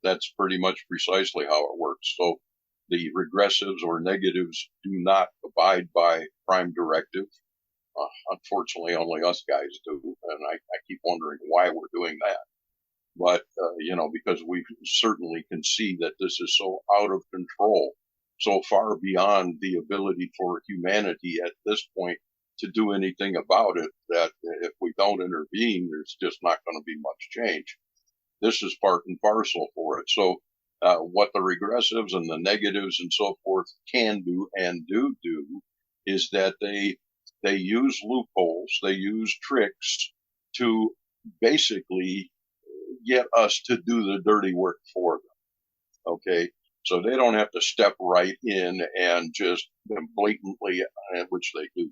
that's pretty much precisely how it works. So the regressives or negatives do not abide by prime directive. Unfortunately, only us guys do. And I keep wondering why we're doing that. But, because we certainly can see that this is so out of control, so far beyond the ability for humanity at this point to do anything about it, that if we don't intervene, there's just not going to be much change. This is part and parcel for it. So what the regressives and the negatives and so forth can do and do is that they use loopholes, they use tricks to basically get us to do the dirty work for them. Okay. So they don't have to step right in and just blatantly, which they do.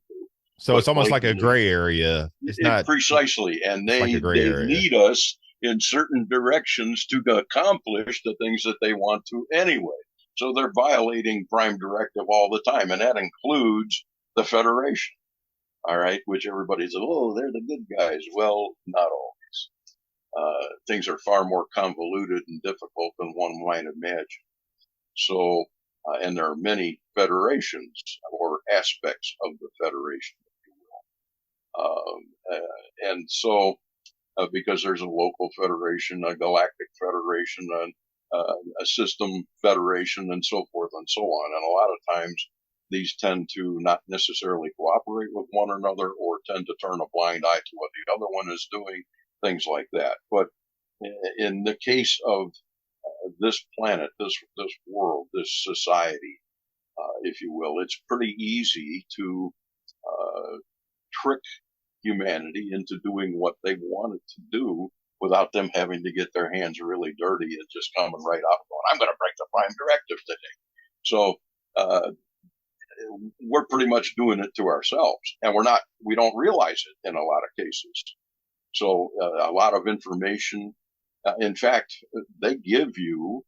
So it's almost like a gray area. It's not precisely. And they lead us in certain directions to accomplish the things that they want to anyway. So they're violating prime directive all the time. And that includes the Federation. All right. Which everybody says, oh, they're the good guys. Well, not always. Things are far more convoluted and difficult than one might imagine. So, and there are many federations or aspects of the Federation, if you will. And so, because there's a local federation, a galactic federation, a system federation, and so forth and so on. And a lot of times these tend to not necessarily cooperate with one another or tend to turn a blind eye to what the other one is doing, things like that. But in the case of this planet, this world, this society, if you will, it's pretty easy to trick humanity into doing what they wanted to do without them having to get their hands really dirty and just coming right out and going, I'm going to break the prime directive today. So we're pretty much doing it to ourselves, and we don't realize it in a lot of cases. So a lot of information, in fact, they give you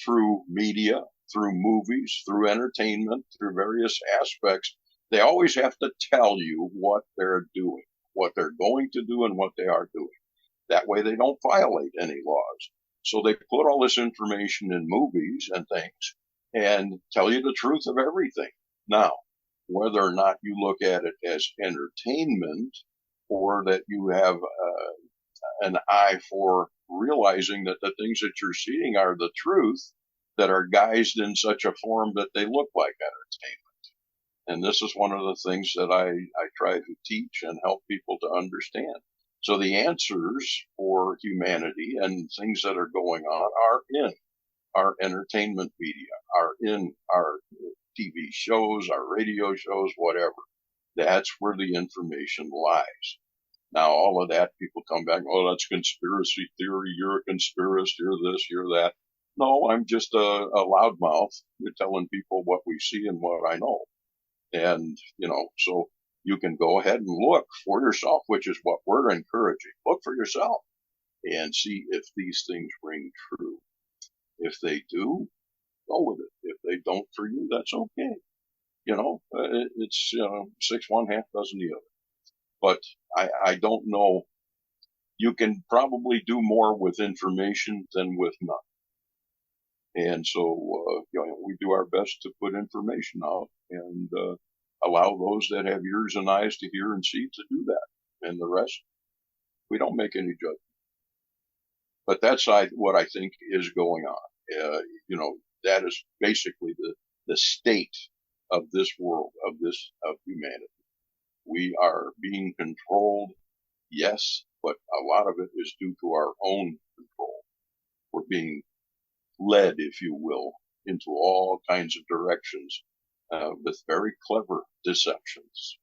through media, through movies, through entertainment, through various aspects. They always have to tell you what they're doing, what they're going to do, and what they are doing. That way they don't violate any laws. So they put all this information in movies and things and tell you the truth of everything. Now, whether or not you look at it as entertainment or that you have an eye for realizing that the things that you're seeing are the truth, that are guised in such a form that they look like entertainment. And this is one of the things that I try to teach and help people to understand. So the answers for humanity and things that are going on are in our entertainment media, are in our TV shows, our radio shows, whatever. That's where the information lies. Now, all of that, people come back, oh, that's conspiracy theory. You're a conspiracist. You're this, you're that. No, I'm just a loudmouth. You're telling people what we see and what I know. And, so you can go ahead and look for yourself, which is what we're encouraging. Look for yourself and see if these things ring true. If they do, go with it. If they don't for you, that's okay. It's 6 1, half dozen the other. But I don't know. You can probably do more with information than with none. And so, we do our best to put information out and allow those that have ears and eyes to hear and see to do that. And the rest, we don't make any judgment. But that's what I think is going on. That is basically the state of this world, of humanity. We are being controlled, yes, but a lot of it is due to our own control. We're being led, if you will, into all kinds of directions with very clever deceptions.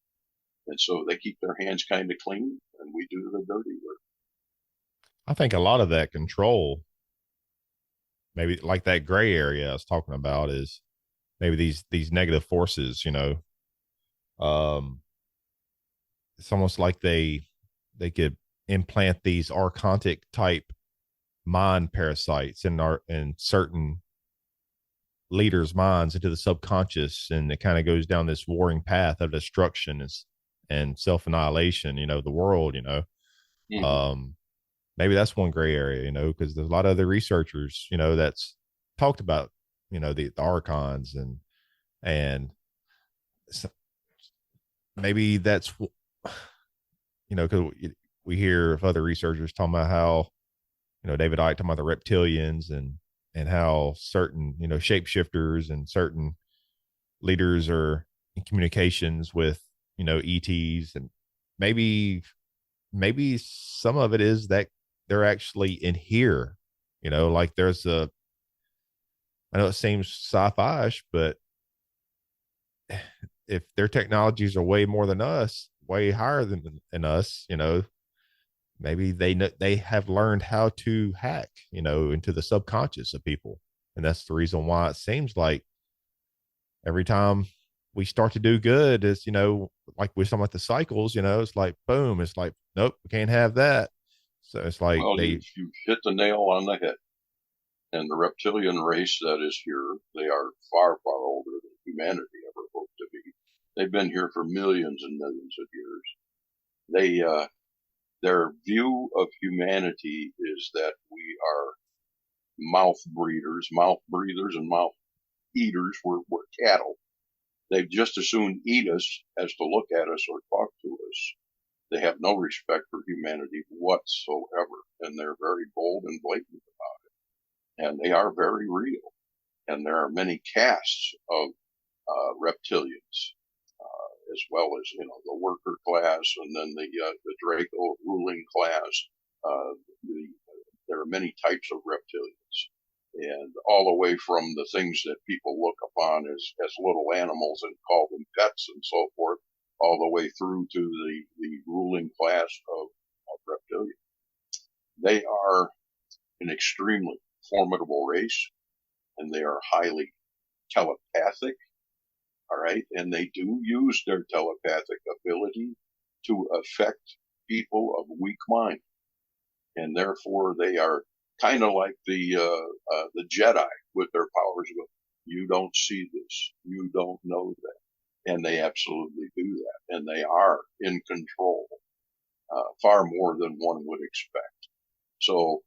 And so they keep their hands kind of clean, and we do the dirty work. I think a lot of that control, maybe like that gray area I was talking about, is maybe these negative forces, it's almost like they could implant these archontic type mind parasites in certain leaders' minds into the subconscious, and it kind of goes down this warring path of destruction and self-annihilation, the world, Mm-hmm. Maybe that's one gray area, because there's a lot of other researchers, that's talked about, the archons and so maybe that's, because we hear of other researchers talking about how, David Icke talking about the reptilians and how certain, shapeshifters and certain leaders are in communications with, ETs, and maybe some of it is that they're actually in here, like I know it seems sci-fi-ish, but if their technologies are way more than us, way higher than us, maybe they have learned how to hack, into the subconscious of people. And that's the reason why it seems like every time we start to do good is, like we're talking about the cycles, it's like, boom, it's like, nope, we can't have that. So it's like, well, you hit the nail on the head. And the reptilian race that is here, they are far, far older than humanity ever hoped to be. They've been here for millions and millions of years. Their view of humanity is that we are mouth breathers, and mouth eaters. We're cattle. They'd just as soon eat us as to look at us or talk to us. They have no respect for humanity whatsoever, and they're very bold and blatant about it. And they are very real. And there are many castes of reptilians, as well as, the worker class, and then the Draco ruling class. There are many types of reptilians, and all the way from the things that people look upon as little animals and call them pets and so forth, all the way through to the ruling class of reptilians. They are an extremely formidable race, and they are highly telepathic. All right. And they do use their telepathic ability to affect people of weak mind. And therefore they are kind of like the Jedi with their powers. You don't see this. You don't know that. And they absolutely do that. And they are in control, far more than one would expect. So,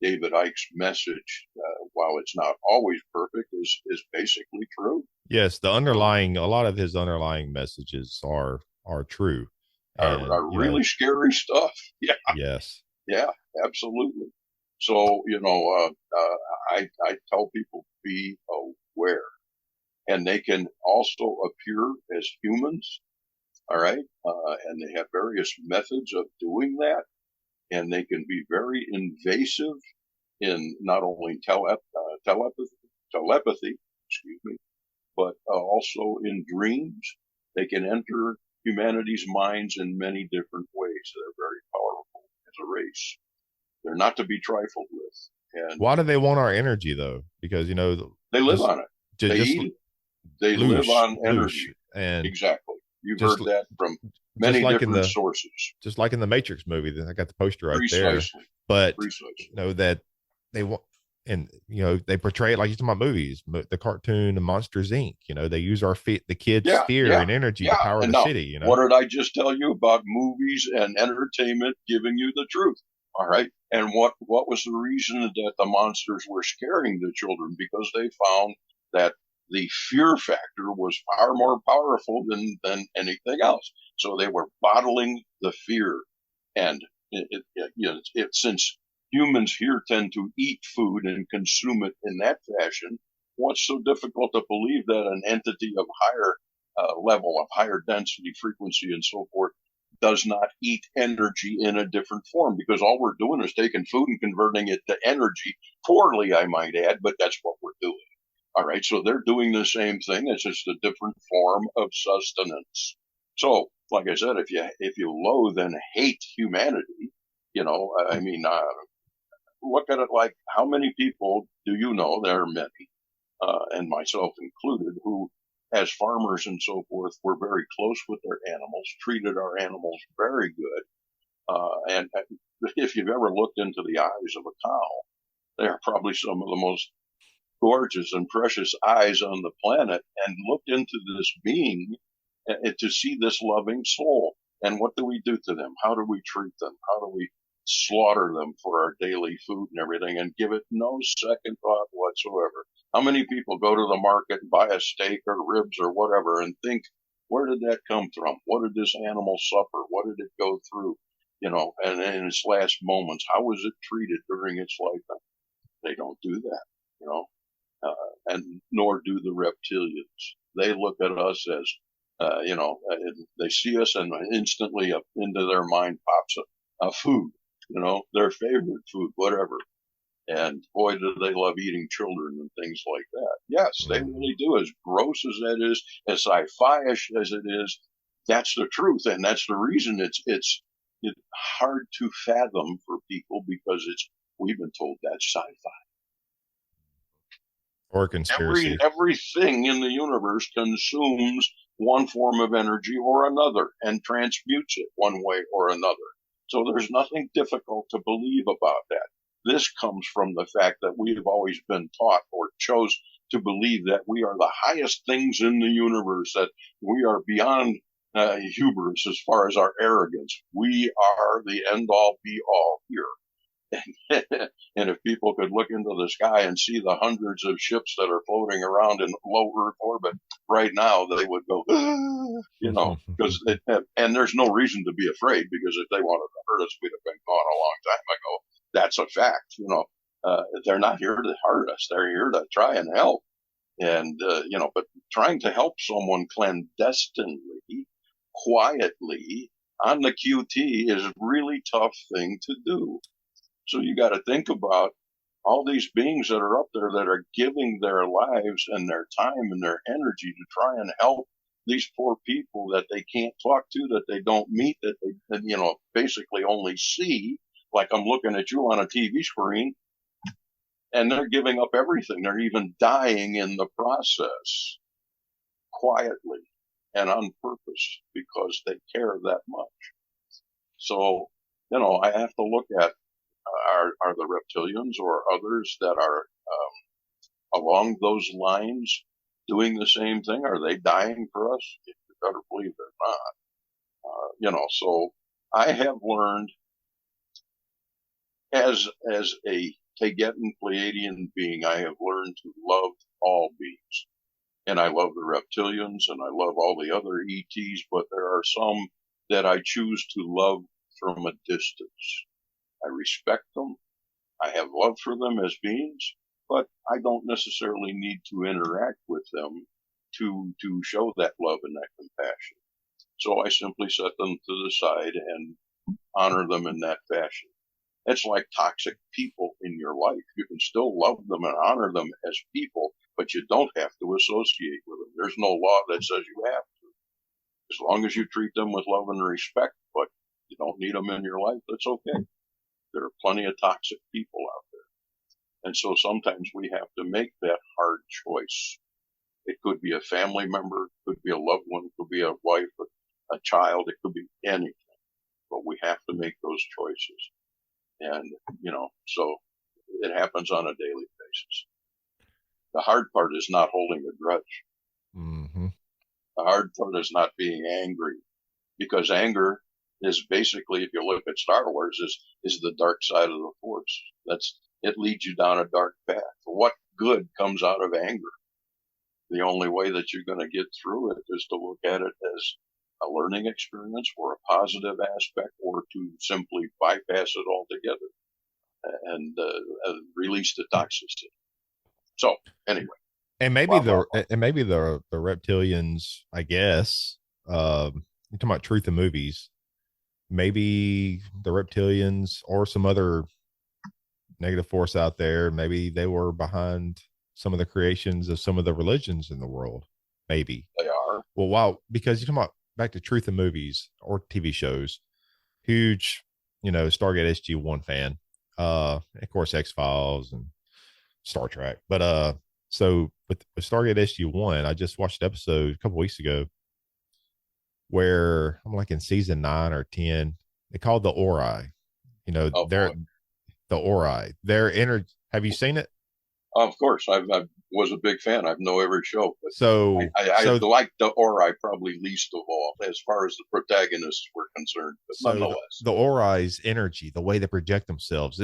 David Icke's message, while it's not always perfect, is basically true. Yes, a lot of his underlying messages are true. Are really scary stuff. Yeah. Yes. Yeah, absolutely. So, I tell people be aware, and they can also appear as humans. All right. And they have various methods of doing that, and they can be very invasive in not only telepathy, excuse me, but also in dreams. They can enter humanity's minds in many different ways. They're very powerful as a race. They're not to be trifled with. And Why do they want our energy though? Because they live just on it. They just eat it. They live loosh, on energy. and Exactly. You've just heard that from just many like in different the sources. just like in the Matrix movie. I got the poster right there. Precisely. But Precisely. that they want, and they portray it like you're talking about movies, the cartoon, the Monsters Inc. They use the kids' fear and energy to power And the now, city. what did I just tell you about movies and entertainment giving you the truth? All right. And what was the reason that the monsters were scaring the children? Because they found that the fear factor was far more powerful than anything else. So they were bottling the fear. And since humans here tend to eat food and consume it in that fashion, what's so difficult to believe that an entity of higher level, of higher density, frequency, and so forth, does not eat energy in a different form? Because all we're doing is taking food and converting it to energy, poorly, I might add, but that's what we're doing. All right, so they're doing the same thing. It's just a different form of sustenance. So, like I said, if you loathe and hate humanity, look at it like, how many people do you know? There are many, and myself included, who, as farmers and so forth, were very close with their animals, treated our animals very good. And if you've ever looked into the eyes of a cow, they are probably some of the most gorgeous and precious eyes on the planet, and looked into this being to see this loving soul. And what do we do to them? How do we treat them? How do we slaughter them for our daily food and everything, and give it no second thought whatsoever? How many people go to the market and buy a steak or ribs or whatever and think, where did that come from? What did this animal suffer? What did it go through? And in its last moments, how was it treated during its lifetime? They don't do that, and nor do the reptilians. They look at us as, they see us and instantly up into their mind pops a food, their favorite food, whatever. And boy, do they love eating children and things like that. Yes, they really do. As gross as that is, as sci-fi-ish as it is, that's the truth. And that's the reason it's hard to fathom for people, because we've been told that's sci-fi. Or conspiracy. Everything in the universe consumes one form of energy or another and transmutes it one way or another. So there's nothing difficult to believe about that. This comes from the fact that we have always been taught, or chose to believe, that we are the highest things in the universe, that we are beyond hubris as far as our arrogance. We are the end all be all here. And if people could look into the sky and see the hundreds of ships that are floating around in low Earth orbit right now, they would go, because and there's no reason to be afraid, because if they wanted to hurt us, we'd have been gone a long time ago. That's a fact. They're not here to hurt us. They're here to try and help. And, but trying to help someone clandestinely, quietly, on the QT is a really tough thing to do. So you got to think about all these beings that are up there that are giving their lives and their time and their energy to try and help these poor people that they can't talk to, that they don't meet, that they, basically only see, like I'm looking at you on a TV screen, and they're giving up everything. They're even dying in the process, quietly and on purpose, because they care that much. So, I have to look at, are the reptilians or others that are along those lines doing the same thing? Are they dying for us? You better believe they're not. So I have learned, as a Taygetan Pleiadian being, I have learned to love all beings. And I love the reptilians, and I love all the other ETs, but there are some that I choose to love from a distance. I respect them. I have love for them as beings, but I don't necessarily need to interact with them to show that love and that compassion. So I simply set them to the side and honor them in that fashion. It's like toxic people in your life. You can still love them and honor them as people, but you don't have to associate with them. There's no law that says you have to. As long as you treat them with love and respect, but you don't need them in your life, that's okay. There are plenty of toxic people out there. And so sometimes we have to make that hard choice. It could be a family member, it could be a loved one, it could be a wife, a child, it could be anything. But we have to make those choices. And, so it happens on a daily basis. The hard part is not holding a grudge. Mm-hmm. The hard part is not being angry, because anger is basically, if you look at Star Wars, is the dark side of the Force. It leads you down a dark path. What good comes out of anger? The only way that you're going to get through it is to look at it as a learning experience or a positive aspect, or to simply bypass it altogether and release the toxicity. So anyway, and maybe the reptilians, I guess, you're talking about truth in movies, maybe the reptilians or some other negative force out there, maybe they were behind some of the creations of some of the religions in the world. Maybe they are. Well, because you're talking about back to truth in movies or TV shows, huge, Stargate SG-1 fan, of course X-Files and Star Trek, but so with Stargate SG-1, I just watched an episode a couple weeks ago where I'm like in season 9 or 10. They called the Ori. They're the Ori. Their energy. Have you seen it? Of course, I was a big fan. I know every show. But so I liked the Ori probably least of all, as far as the protagonists were concerned. But nonetheless, the Ori's energy, the way they project themselves,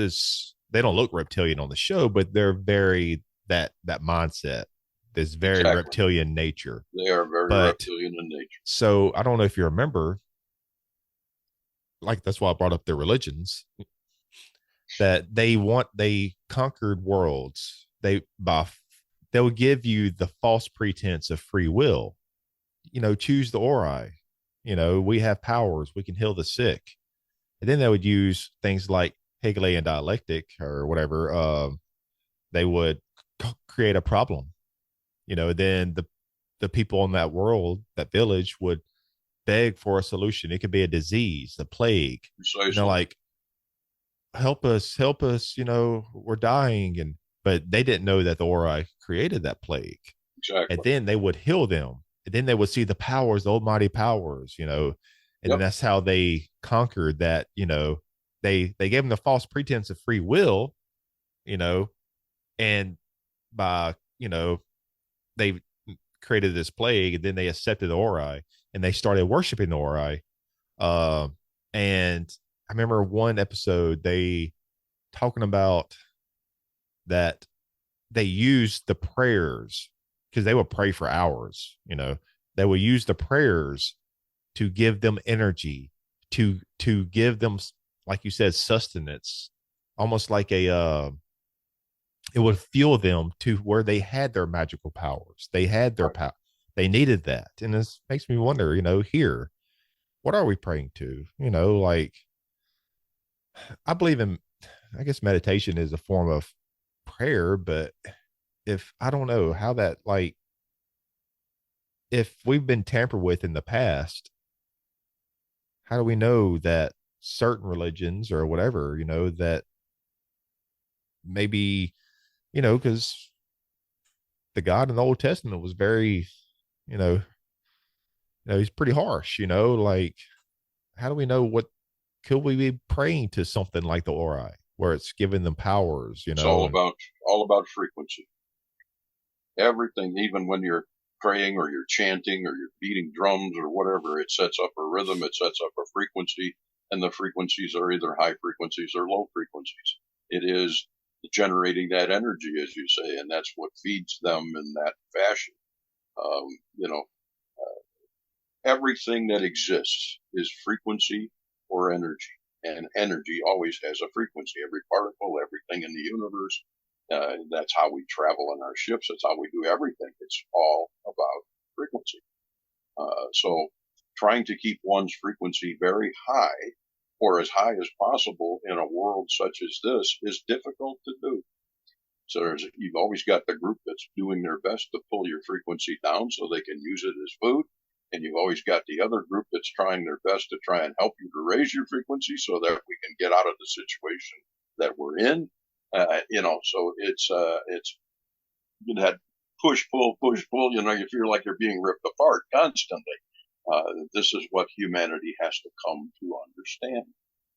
they don't look reptilian on the show, but they're very that mindset, this very reptilian nature. They are very reptilian in nature. So I don't know if you remember, like that's why I brought up their religions, that they conquered worlds. They would give you the false pretense of free will. Choose the Ori. We have powers. We can heal the sick. And then they would use things like Hegelian dialectic or whatever. They would create a problem. Then the people in that world, that village, would beg for a solution. It could be a disease, a plague. Precisely. Like, help us, we're dying. But they didn't know that the Ori created that plague. Exactly. And then they would heal them. And then they would see the powers, the almighty powers, and that's how they conquered that. They gave them the false pretense of free will, and by, they created this plague, and then they accepted the Ori and they started worshiping the Ori. And I remember one episode, they talking about that they used the prayers, because they would pray for hours. They would use the prayers to give them energy, to give them, like you said, sustenance, almost like it would fuel them to where they had their magical powers. They had their power. They needed that. And this makes me wonder, here, what are we praying to? Like, I believe in, I guess meditation is a form of prayer, but if I don't know how that, like, if we've been tampered with in the past, how do we know that certain religions or whatever, that maybe, because the God in the Old Testament was very, he's pretty harsh, like, how do we know could we be praying to something like the Ori, where it's giving them powers, It's all about frequency. Everything, even when you're praying or you're chanting or you're beating drums or whatever, it sets up a rhythm, it sets up a frequency, and the frequencies are either high frequencies or low frequencies. It is generating that energy, as you say, and that's what feeds them in that fashion. Everything that exists is frequency or energy. And energy always has a frequency. Every particle, everything in the universe, that's how we travel in our ships. That's how we do everything. It's all about frequency. So trying to keep one's frequency very high, or as high as possible in a world such as this, is difficult to do. So you've always got the group that's doing their best to pull your frequency down so they can use it as food. And you've always got the other group that's trying their best to try and help you to raise your frequency so that we can get out of the situation that we're in. So it's that push, pull, push, pull, you feel like you're being ripped apart constantly. This is what humanity has to come to understand.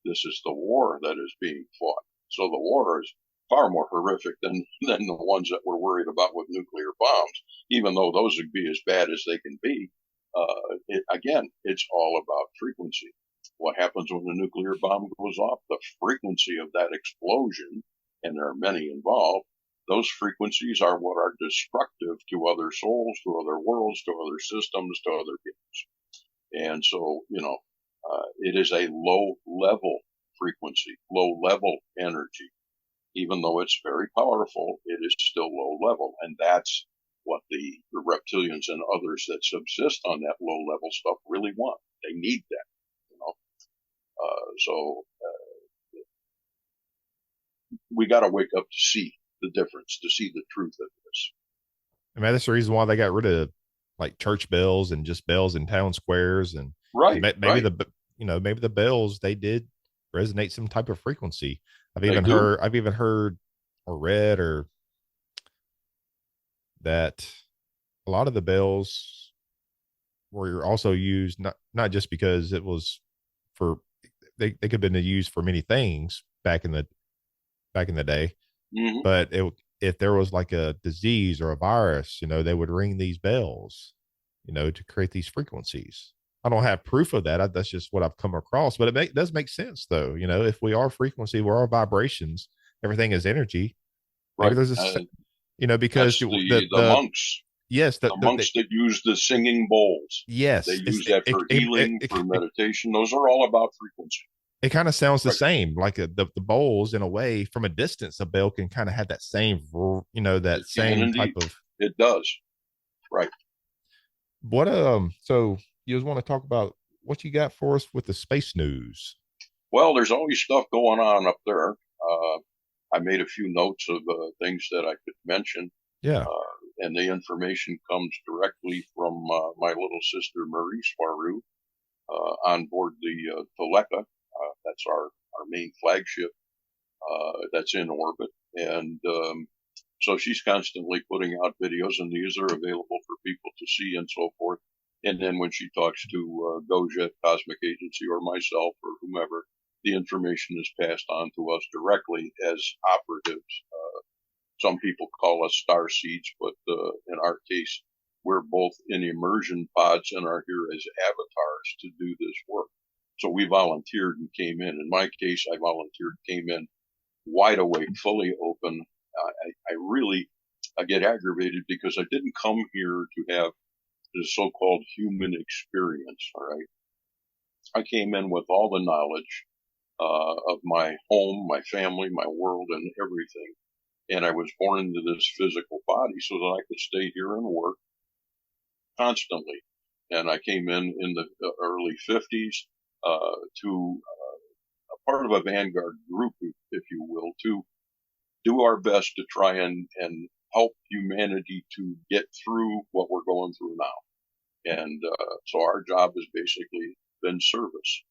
This is the war that is being fought. So the war is far more horrific than the ones that we're worried about with nuclear bombs, even though those would be as bad as they can be. Again, it's all about frequency. What happens when the nuclear bomb goes off? The frequency of that explosion, and there are many involved, those frequencies are what are destructive to other souls, to other worlds, to other systems, to other beings. And so, it is a low level frequency, low level energy. Even though it's very powerful, it is still low level. And that's what the reptilians and others that subsist on that low level stuff really want. They need that, we got to wake up to see the difference, to see the truth of this. I mean, that's the reason why they got rid of like church bells and just bells in town squares. And maybe the bells, they did resonate some type of frequency. I've even heard or read or that a lot of the bells were also used not just because it was for they could have been used for many things back in the day, mm-hmm. But if there was like a disease or a virus, they would ring these bells, to create these frequencies. I don't have proof of that. That's just what I've come across, but it does make sense though. If we are frequency, we're all vibrations, everything is energy. Right. Maybe there's a, because the monks. Yes. The monks that use the singing bowls. Yes. They use that for healing, for meditation. Those are all about frequency. It kind of sounds the same, like the bowls in a way. From a distance, a bell can kind of have that same, type of. It does. Right. What, so you just want to talk about what you got for us with the space news? Well, there's always stuff going on up there. I made a few notes of things that I could mention. Yeah. And the information comes directly from my little sister, Marie Swaru, on board the Taygetan. That's our main flagship that's in orbit. And so she's constantly putting out videos, and these are available for people to see and so forth. And then when she talks to GoJet, Cosmic Agency, or myself, or whomever, the information is passed on to us directly as operatives. Some people call us star seeds, but in our case, we're both in immersion pods and are here as avatars to do this work. So we volunteered and came in. In my case, I volunteered, came in wide awake, fully open. I get aggravated because I didn't come here to have the so-called human experience. All right. I came in with all the knowledge of my home, my family, my world, and everything. And I was born into this physical body so that I could stay here and work constantly. And I came in the early 50s to a part of a vanguard group, if you will, to do our best to try and help humanity to get through what we're going through now. And so our job has basically been service.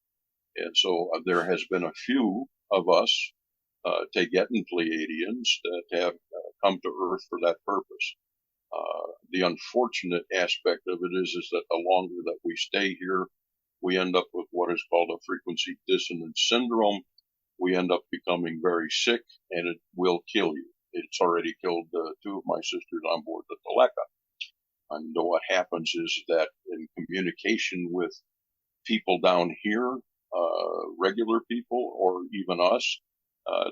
And so there has been a few of us, Taygetan Pleiadians, that have come to Earth for that purpose. The unfortunate aspect of it is that the longer that we stay here, we end up with what is called a frequency dissonance syndrome. We end up becoming very sick, and it will kill you. It's already killed two of my sisters on board the Taygetan. And what happens is that in communication with people down here, regular people, or even us,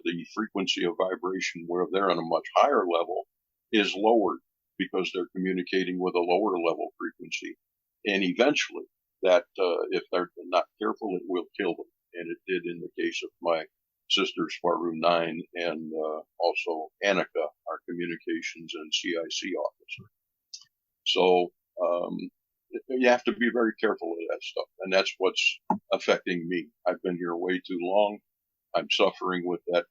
the frequency of vibration where they're on a much higher level is lowered because they're communicating with a lower level frequency. And eventually that, if they're not careful, it will kill them. and it did in the case of my sister Swaru 9 and also Annika, our communications and CIC officer. So you have to be very careful of that stuff, and that's what's affecting me. I've been here way too long. I'm suffering with that,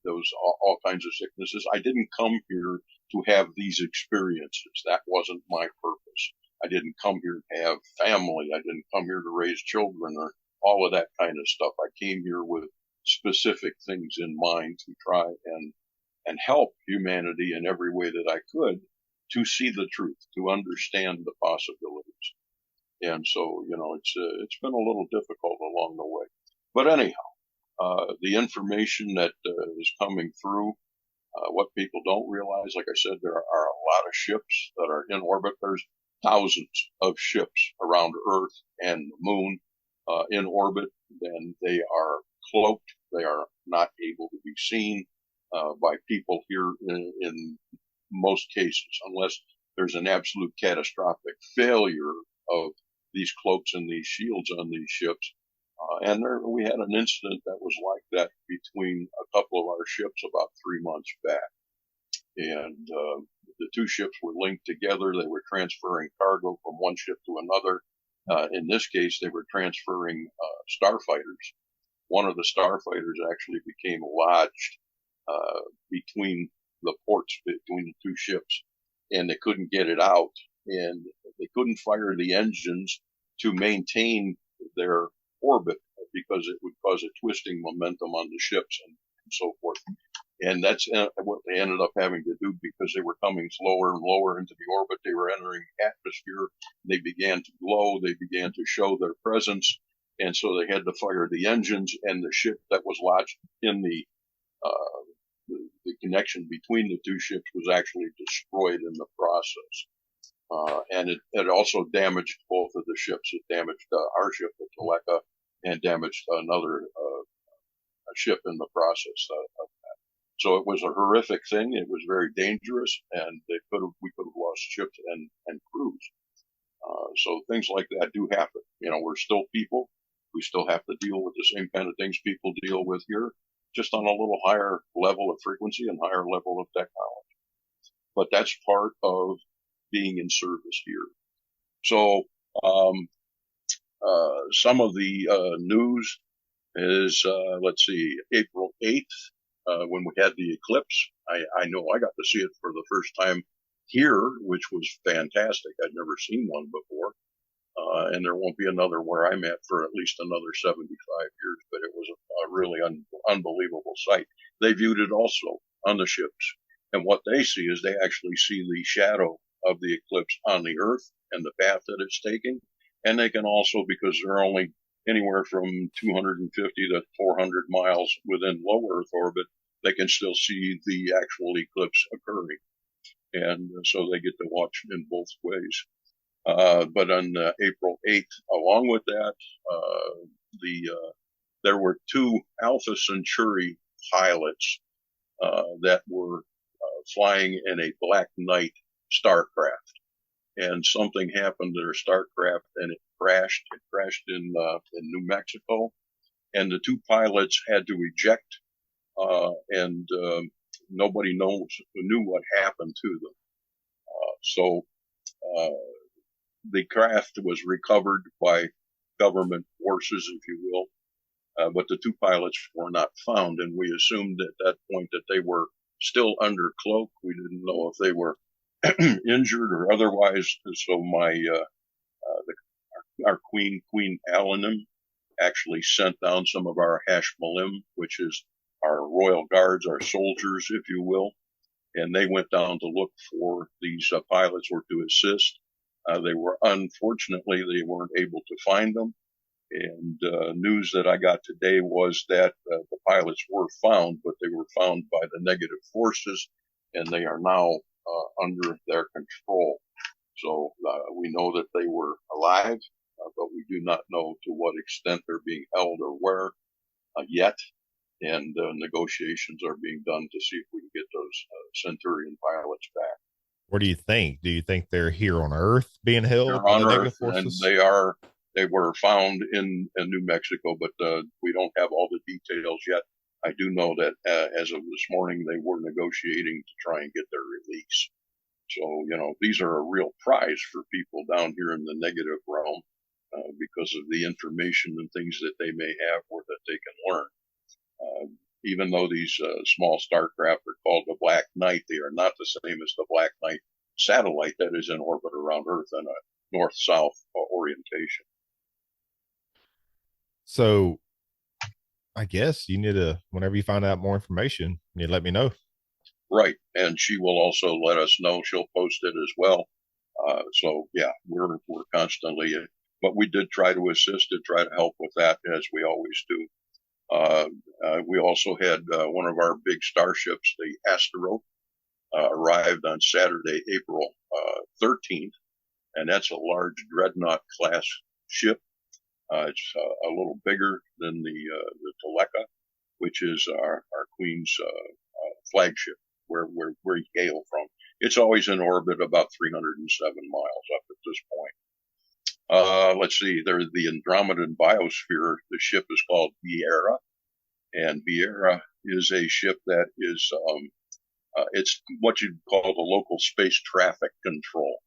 those all kinds of sicknesses. I didn't come here to have these experiences. That wasn't my purpose. I didn't come here to have family. I didn't come here to raise children or all of that kind of stuff. I came here with specific things in mind to try and help humanity in every way that I could, to see the truth, to understand the possibilities. And so, it's been a little difficult along the way. But anyhow, the information that is coming through, what people don't realize, like I said, there are a lot of ships that are in orbit. There's thousands of ships around Earth and the moon in orbit, and they are cloaked. They are not able to be seen by people here in most cases, unless there's an absolute catastrophic failure of these cloaks and these shields on these ships. And we had an incident that was like that between a couple of our ships about 3 months back. And the two ships were linked together. They were transferring cargo from one ship to another. In this case, they were transferring starfighters. One of the starfighters actually became lodged between the ports, between the two ships, and they couldn't get it out. And they couldn't fire the engines to maintain their orbit because it would cause a twisting momentum on the ships and so forth. And that's what they ended up having to do, because they were coming slower and lower into the orbit. They were entering atmosphere. They began to glow. They began to show their presence. And so they had to fire the engines, and the ship that was lodged in the connection between the two ships was actually destroyed in the process. And it also damaged both of the ships. It damaged our ship, the Teleka, and damaged another ship in the process of that. So it was a horrific thing. It was very dangerous, and we could have lost ships and crews. So things like that do happen. We're still people. We still have to deal with the same kind of things people deal with here, just on a little higher level of frequency and higher level of technology. But that's part of being in service here. So some of the news is, let's see, April 8th, when we had the eclipse. I know I got to see it for the first time here, which was fantastic. I'd never seen one before. And there won't be another where I'm at for at least another 75 years, but it was a really unbelievable sight. They viewed it also on the ships, and what they see is they actually see the shadow of the eclipse on the Earth and the path that it's taking. And they can also, because they're only anywhere from 250 to 400 miles within low Earth orbit, they can still see the actual eclipse occurring. And so they get to watch in both ways. But on April 8th, along with that, there were two Alpha Centauri pilots that were flying in a Black Knight starcraft, and something happened to their starcraft, and it crashed. It crashed in New Mexico, and the two pilots had to eject, and nobody knew what happened to them. So the craft was recovered by government forces, if you will, but the two pilots were not found, and we assumed at that point that they were still under cloak. We didn't know if they were injured or otherwise. So our Queen Alanim actually sent down some of our Hashmalim, which is our royal guards, our soldiers, if you will, and they went down to look for these pilots or to assist. Unfortunately, they weren't able to find them. And news that I got today was that the pilots were found, but they were found by the negative forces, and they are now under their control. So we know that they were alive, but we do not know to what extent they're being held or where yet. And negotiations are being done to see if we can get those Centurion pilots back. What do you think? Do you think they're here on Earth being held by the negative forces? And They were found in New Mexico, but we don't have all the details yet. I do know that as of this morning, they were negotiating to try and get their release. So, these are a real prize for people down here in the negative realm because of the information and things that they may have or that they can learn. Even though these small starcraft are called the Black Knight, they are not the same as the Black Knight satellite that is in orbit around Earth in a north-south orientation. So I guess you need to, whenever you find out more information, you let me know. Right. And she will also let us know. She'll post it as well. So yeah, we're constantly, but we did try to assist and try to help with that as we always do. We also had one of our big starships, the Asterope, arrived on Saturday, April 13th, and that's a large dreadnought class ship. It's a little bigger than the Taygetan, which is our Queen's flagship, where we hail from. It's always in orbit about 307 miles up at this point. Let's see, there's the Andromedan biosphere. The ship is called Viera, and Viera is a ship that is it's what you'd call the local space traffic control.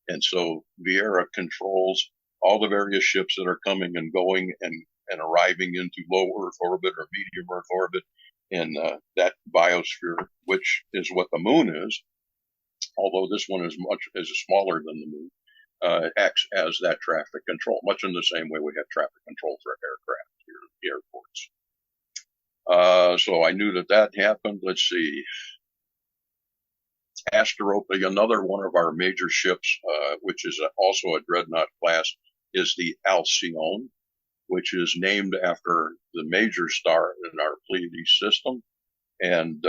And so Viera controls all the various ships that are coming and going and arriving into low Earth orbit or medium Earth orbit in that biosphere, which is what the moon is, although this one is smaller than the moon, acts as that traffic control, much in the same way we have traffic control for aircraft here at the airports. So I knew that happened. Let's see. Asterope, another one of our major ships, which is also a dreadnought class, is the Alcyone, which is named after the major star in our Pleiadian system. And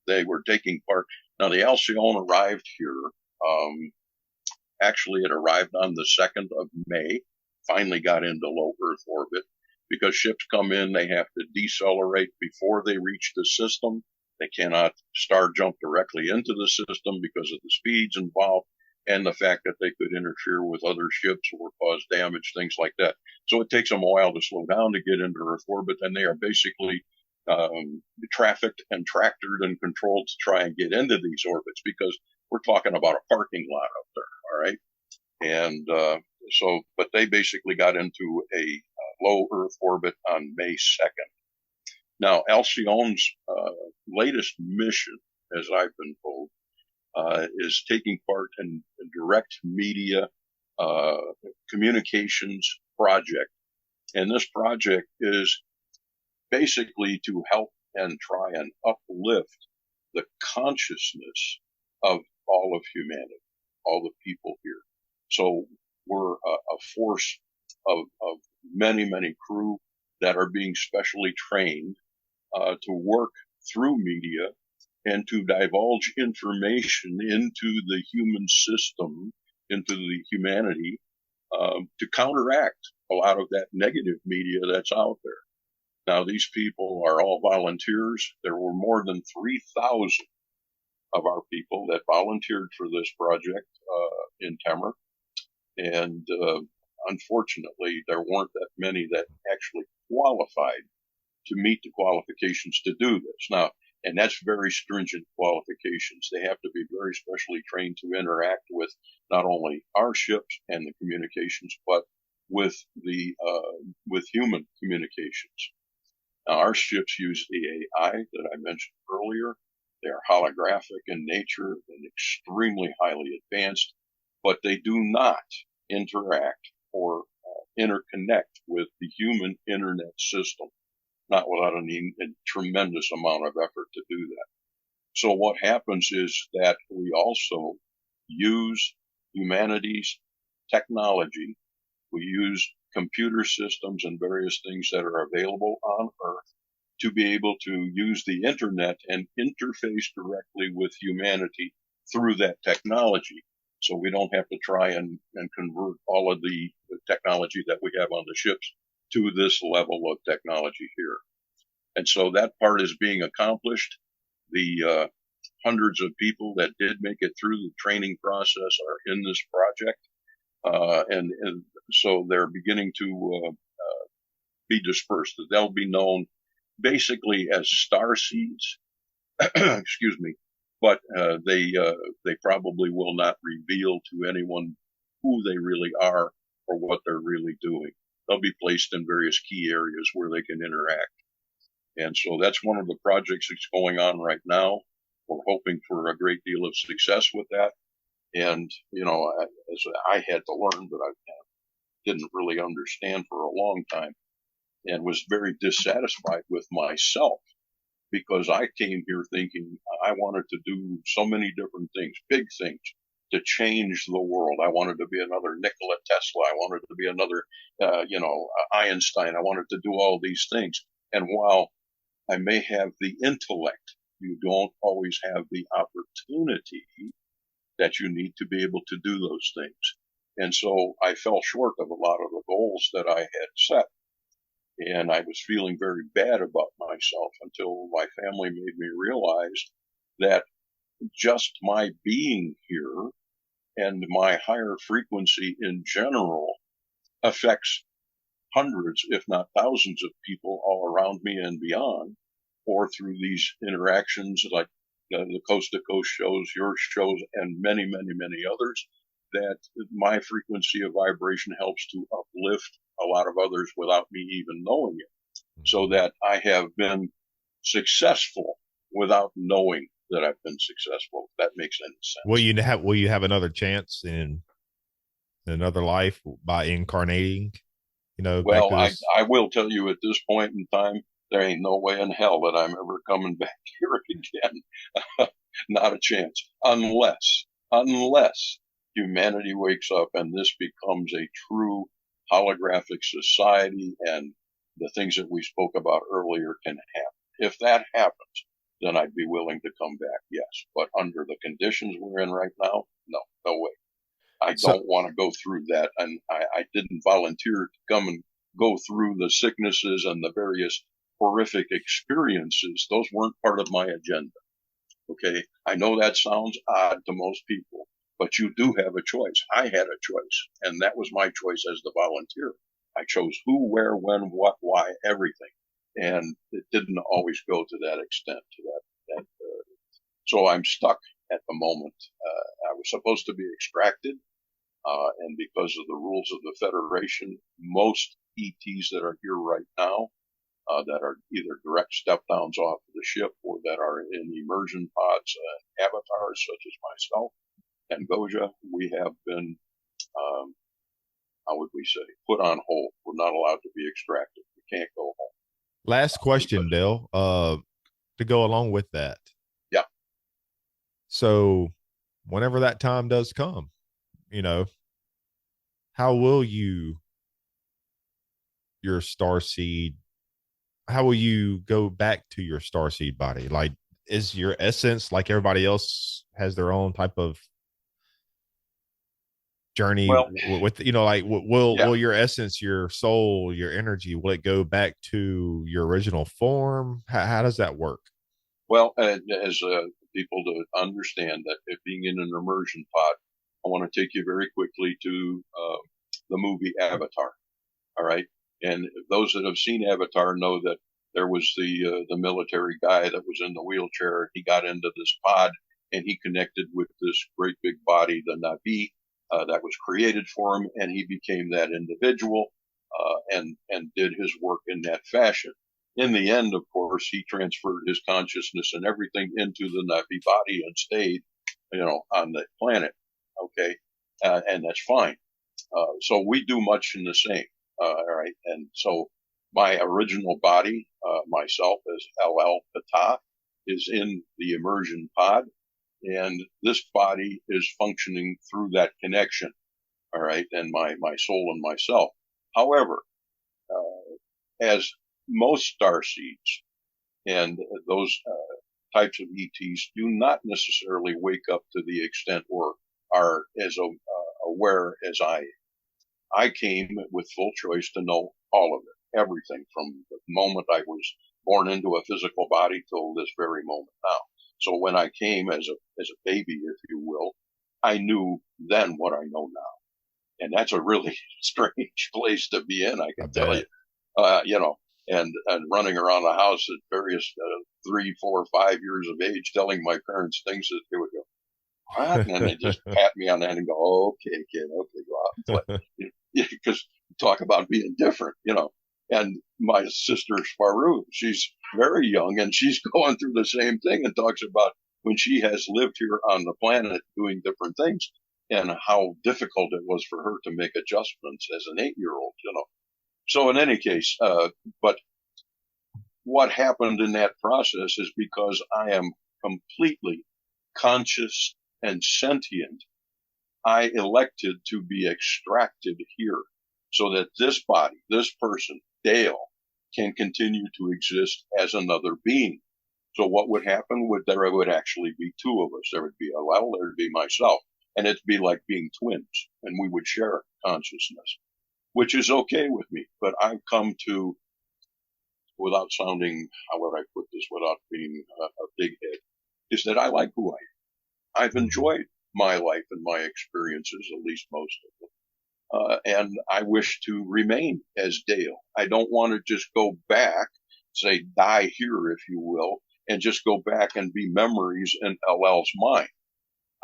they were taking part. Now, the Alcyone arrived here. Actually, it arrived on the 2nd of May, finally got into low Earth orbit. Because ships come in, they have to decelerate before they reach the system. They cannot star jump directly into the system because of the speeds involved and the fact that they could interfere with other ships or cause damage, things like that. So it takes them a while to slow down to get into Earth orbit, and they are basically trafficked and tractored and controlled to try and get into these orbits because we're talking about a parking lot up there, all right? And but they basically got into a low Earth orbit on May 2nd. Now, Alcyone's latest mission, as I've been told, is taking part in a direct media communications project. And this project is basically to help and try and uplift the consciousness of all of humanity, all the people here. So we're a force of many, many crew that are being specially trained to work through media and to divulge information into the human system, into the humanity, to counteract a lot of that negative media that's out there. Now, these people are all volunteers. There were more than 3,000 of our people that volunteered for this project in Temmer. And unfortunately, there weren't that many that actually qualified to meet the qualifications to do this. Now, and that's very stringent qualifications. They have to be very specially trained to interact with not only our ships and the communications, but with the with human communications. Now, our ships use the AI that I mentioned earlier. They are holographic in nature and extremely highly advanced, but they do not interact or interconnect with the human internet system, not without a tremendous amount of effort to do that. So what happens is that we also use humanity's technology. We use computer systems and various things that are available on Earth to be able to use the internet and interface directly with humanity through that technology. So we don't have to try and convert all of the technology that we have on the ships to this level of technology here. And so that part is being accomplished. The hundreds of people that did make it through the training process are in this project. and so they're beginning to be dispersed. They'll be known basically as star seeds. Excuse me, but they probably will not reveal to anyone who they really are or what they're really doing. They'll be placed in various key areas where they can interact. And so that's one of the projects that's going on right now. We're hoping for a great deal of success with that. And, you know, as I had to learn, but I didn't really understand for a long time and was very dissatisfied with myself because I came here thinking I wanted to do so many different things, big things, to change the world. I wanted to be another Nikola Tesla. I wanted to be another, Einstein. I wanted to do all these things. And while I may have the intellect, you don't always have the opportunity that you need to be able to do those things. And so I fell short of a lot of the goals that I had set. And I was feeling very bad about myself until my family made me realize that just my being here and my higher frequency in general affects hundreds, if not thousands of people all around me and beyond, or through these interactions like the Coast to Coast shows, your shows, and many, many, many others, that my frequency of vibration helps to uplift a lot of others without me even knowing it. So that I have been successful without knowing that I've been successful. If that makes any sense. Will you have another chance in another life by incarnating? You know, well, I will tell you at this point in time, there ain't no way in hell that I'm ever coming back here again. Not a chance. Unless humanity wakes up and this becomes a true holographic society and the things that we spoke about earlier can happen. If that happens, then I'd be willing to come back, yes. But under the conditions we're in right now, no way. I don't want to go through that. And I didn't volunteer to come and go through the sicknesses and the various horrific experiences. Those weren't part of my agenda. Okay. I know that sounds odd to most people, but you do have a choice. I had a choice, and that was my choice as the volunteer. I chose who, where, when, what, why, everything. And it didn't always go to that extent, so I'm stuck at the moment. I was supposed to be extracted, and because of the rules of the Federation, most ETs that are here right now, that are either direct step downs off of the ship or that are in immersion pods and avatars such as myself and Goja, we have been, how would we say, put on hold. We're not allowed to be extracted. We can't go home. Last question, Dale, to go along with that. Yeah. So whenever that time does come, you know, how will your starseed, how will you go back to your starseed body? Like, is your essence, like everybody else has their own type of journey with, you know, like will your essence, your soul, your energy, will it go back to your original form? How does that work? Well, as people to understand that if being in an immersion pod, I want to take you very quickly to the movie Avatar. All right. And those that have seen Avatar know that there was the military guy that was in the wheelchair. He got into this pod and he connected with this great big body, the Navi, that was created for him. And he became that individual and did his work in that fashion. In the end, of course, he transferred his consciousness and everything into the Navi body and stayed, you know, on the planet. Okay. And that's fine. So we do much in the same. All right. And so my original body, myself as LL Pata, is in the immersion pod. And this body is functioning through that connection. All right. And my soul and myself. However, as most starseeds and those types of ETs do not necessarily wake up to the extent or are as aware as I am. I came with full choice to know all of it, everything from the moment I was born into a physical body till this very moment now. So when I came as a baby, if you will, I knew then what I know now. And that's a really strange place to be in, I I can tell you. bet. And running around the house at various 3, 4, 5 years of age, telling my parents things that they would go, what? And then they just pat me on the head and go, okay, kid, okay, go out and play. Because talk about being different. And my sister Swaru, she's very young and she's going through the same thing and talks about when she has lived here on the planet doing different things and how difficult it was for her to make adjustments as an 8-year-old. So in any case, but what happened in that process is because I am completely conscious and sentient, I elected to be extracted here so that this body, this person, Dale, can continue to exist as another being. So what would happen there would actually be two of us. There would be there'd be myself, and it'd be like being twins, and we would share consciousness, which is okay with me. But I've come to, without sounding, how would I put this without being a big head, is that I like who I am. I've enjoyed my life and my experiences, at least most of them. And I wish to remain as Dale. I don't want to just go back, say, die here, if you will, and just go back and be memories in LL's mind.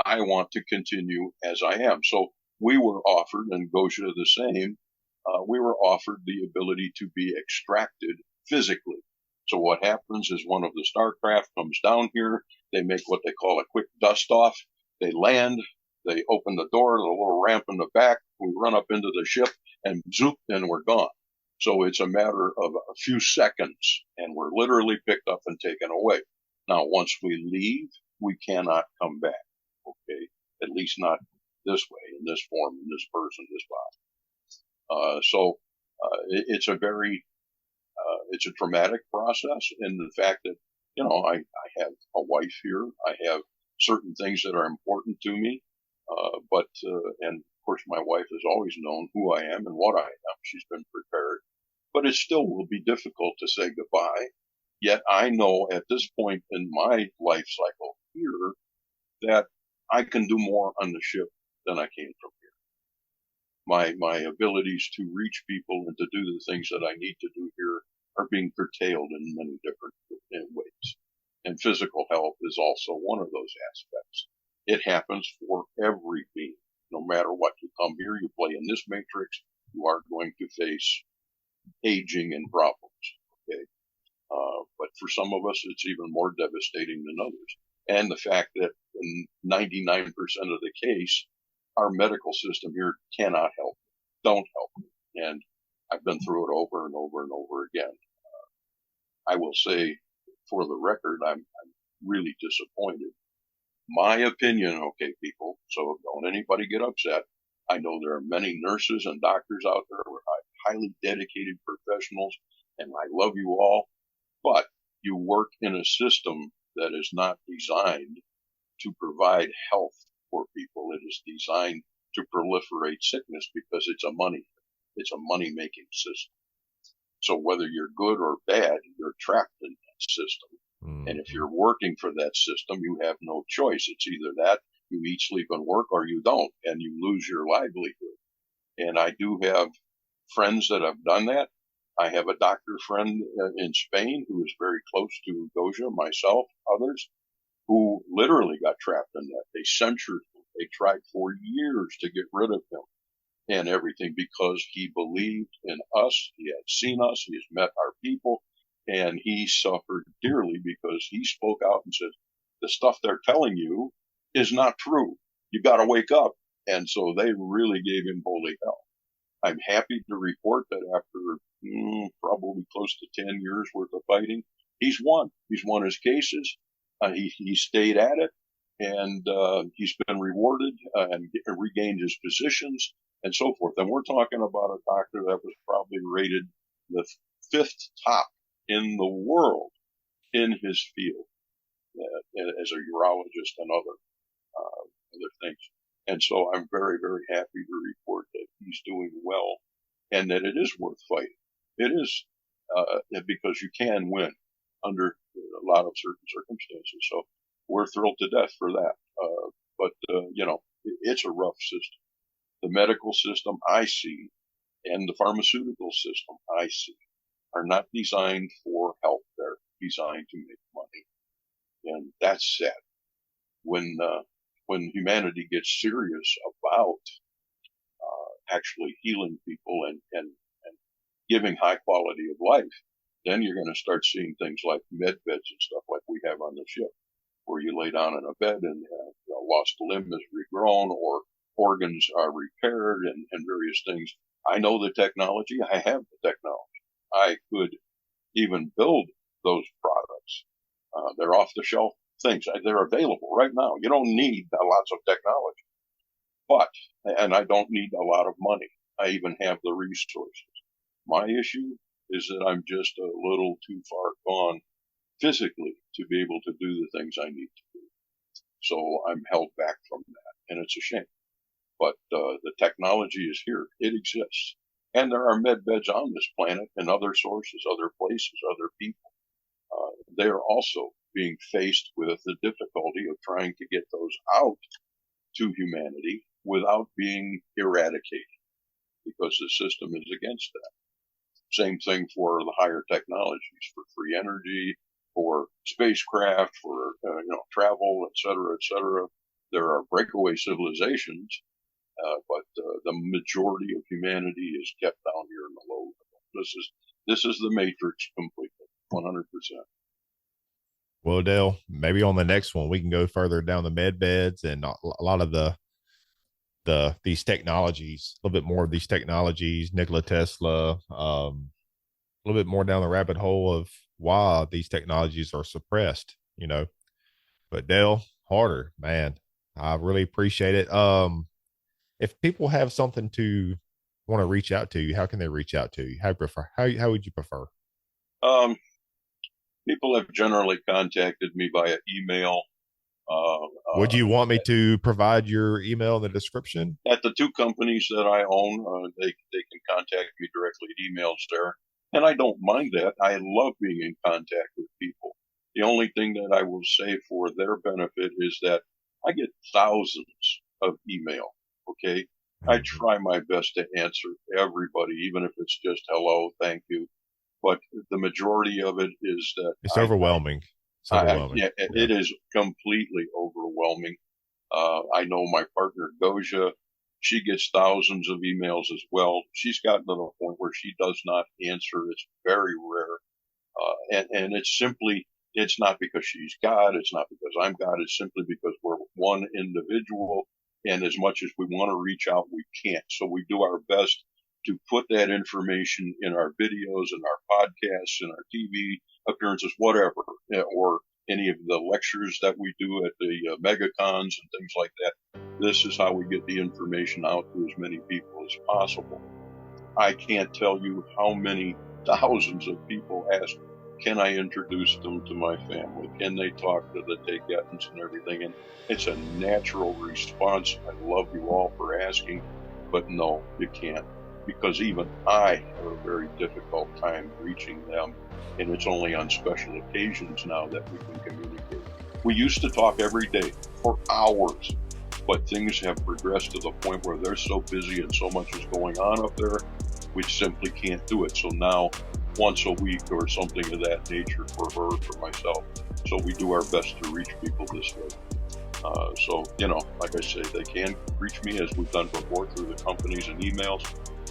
I want to continue as I am. So we were offered, and Gosia the same, we were offered the ability to be extracted physically. So what happens is one of the starcraft comes down here. They make what they call a quick dust off. They land. They open the door, the little ramp in the back. We run up into the ship and zoop, and we're gone. So it's a matter of a few seconds, and we're literally picked up and taken away. Now, once we leave, we cannot come back. Okay, at least not this way, in this form, in this person, this body. It's a very it's a traumatic process in the fact that, I have a wife here. I have certain things that are important to me. And of course, my wife has always known who I am and what I am. She's been prepared. But it still will be difficult to say goodbye. Yet I know at this point in my life cycle here that I can do more on the ship than I can from here. My abilities to reach people and to do the things that I need to do here are being curtailed in many different ways. And physical health is also one of those aspects. It happens for every being. No matter what, you come here, you play in this matrix, you are going to face aging and problems. Okay. But for some of us, it's even more devastating than others. And the fact that in 99% of the case, our medical system here cannot help, don't help. And I've been through it over and over and over again. I will say, for the record, I'm really disappointed. My opinion, okay, people, so don't anybody get upset. I know there are many nurses and doctors out there who are highly dedicated professionals, and I love you all, but you work in a system that is not designed to provide health for people. It is designed to proliferate sickness because it's a money-making system. So whether you're good or bad, you're trapped in that system. And if you're working for that system, you have no choice. It's either that you eat, sleep, and work, or you don't, and you lose your livelihood. And I do have friends that have done that. I have a doctor friend in Spain who is very close to Gosia, myself, others, who literally got trapped in that. They censured him. They tried for years to get rid of him and everything because he believed in us. He had seen us. He has met our people. And he suffered dearly because he spoke out and said, the stuff they're telling you is not true. You got to wake up. And so they really gave him holy hell. I'm happy to report that after probably close to 10 years worth of fighting, he's won. He's won his cases. He stayed at it, and he's been rewarded and regained his positions and so forth. And we're talking about a doctor that was probably rated the 5th top in the world in his field as a urologist and other things. And so I'm very, very happy to report that he's doing well and that it is worth fighting. It is because you can win under a lot of certain circumstances. So we're thrilled to death for that. But it's a rough system. The medical system I see and the pharmaceutical system I see are not designed for health. They're designed to make money. And that's sad. When humanity gets serious about actually healing people and giving high quality of life, then you're going to start seeing things like med beds and stuff like we have on the ship, where you lay down in a bed and a lost limb is regrown or organs are repaired and various things. I know the technology. I have the technology. I could even build those products. They're off the shelf things. They're available right now. You don't need lots of technology, and I don't need a lot of money. I even have the resources. My issue is that I'm just a little too far gone physically to be able to do the things I need to do. So I'm held back from that, and it's a shame. But the technology is here. It exists. And there are med beds on this planet and other sources, other places, other people. They're also being faced with the difficulty of trying to get those out to humanity without being eradicated, because the system is against that. Same thing for the higher technologies, for free energy, for spacecraft, for travel, et cetera, et cetera. There are breakaway civilizations, but the majority of humanity is kept down here in the low level. This is the matrix completely, 100%. Well, Dale, maybe on the next one we can go further down the med beds and a lot of these technologies, a little bit more of these technologies, Nikola Tesla, a little bit more down the rabbit hole of why these technologies are suppressed, But Dale, Harder, man, I really appreciate it. If people have something to want to reach out to you, how can they reach out to you? How would you prefer? People have generally contacted me via email. Would you want me to provide your email in the description? At the two companies that I own, they can contact me directly at emails there. And I don't mind that. I love being in contact with people. The only thing that I will say for their benefit is that I get thousands of email. Okay. Mm-hmm. I try my best to answer everybody, even if it's just hello, thank you. But the majority of it is that it's overwhelming. It is completely overwhelming. I know my partner Goja, she gets thousands of emails as well. She's gotten to the point where she does not answer. It's very rare. And it's not because she's God. It's not because I'm God. It's simply because we're one individual. And as much as we want to reach out, we can't. So we do our best to put that information in our videos and our podcasts and our TV appearances, whatever, or any of the lectures that we do at the megacons and things like that. This is how we get the information out to as many people as possible. I can't tell you how many thousands of people ask, can I introduce them to my family? Can they talk to the Taygetans and everything? And it's a natural response. I love you all for asking, but no, you can't. Because even I have a very difficult time reaching them, and it's only on special occasions now that we can communicate. We used to talk every day for hours, but things have progressed to the point where they're so busy and so much is going on up there, we simply can't do it. So now, once a week or something of that nature for her, for myself. So we do our best to reach people this way. So, like I say, they can reach me as we've done before through the companies and emails.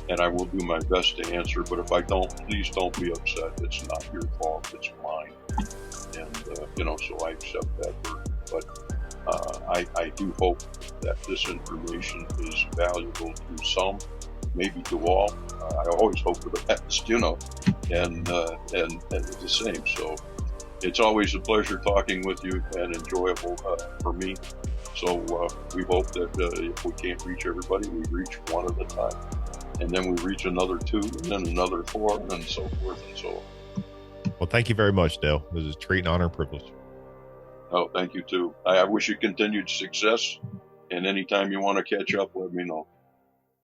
And I will do my best to answer, but if I don't, please don't be upset. It's not your fault, it's mine. And, so I accept that burden. But I do hope that this information is valuable to some, maybe to all. I always hope for the best, and it's the same. So it's always a pleasure talking with you and enjoyable for me. So we hope that if we can't reach everybody, we reach one at a time. And then we reach another 2, and then another 4, and so forth and so on. Well, thank you very much, Dale. This is a treat and honor and privilege. Oh, thank you too. I wish you continued success. And anytime you want to catch up, let me know.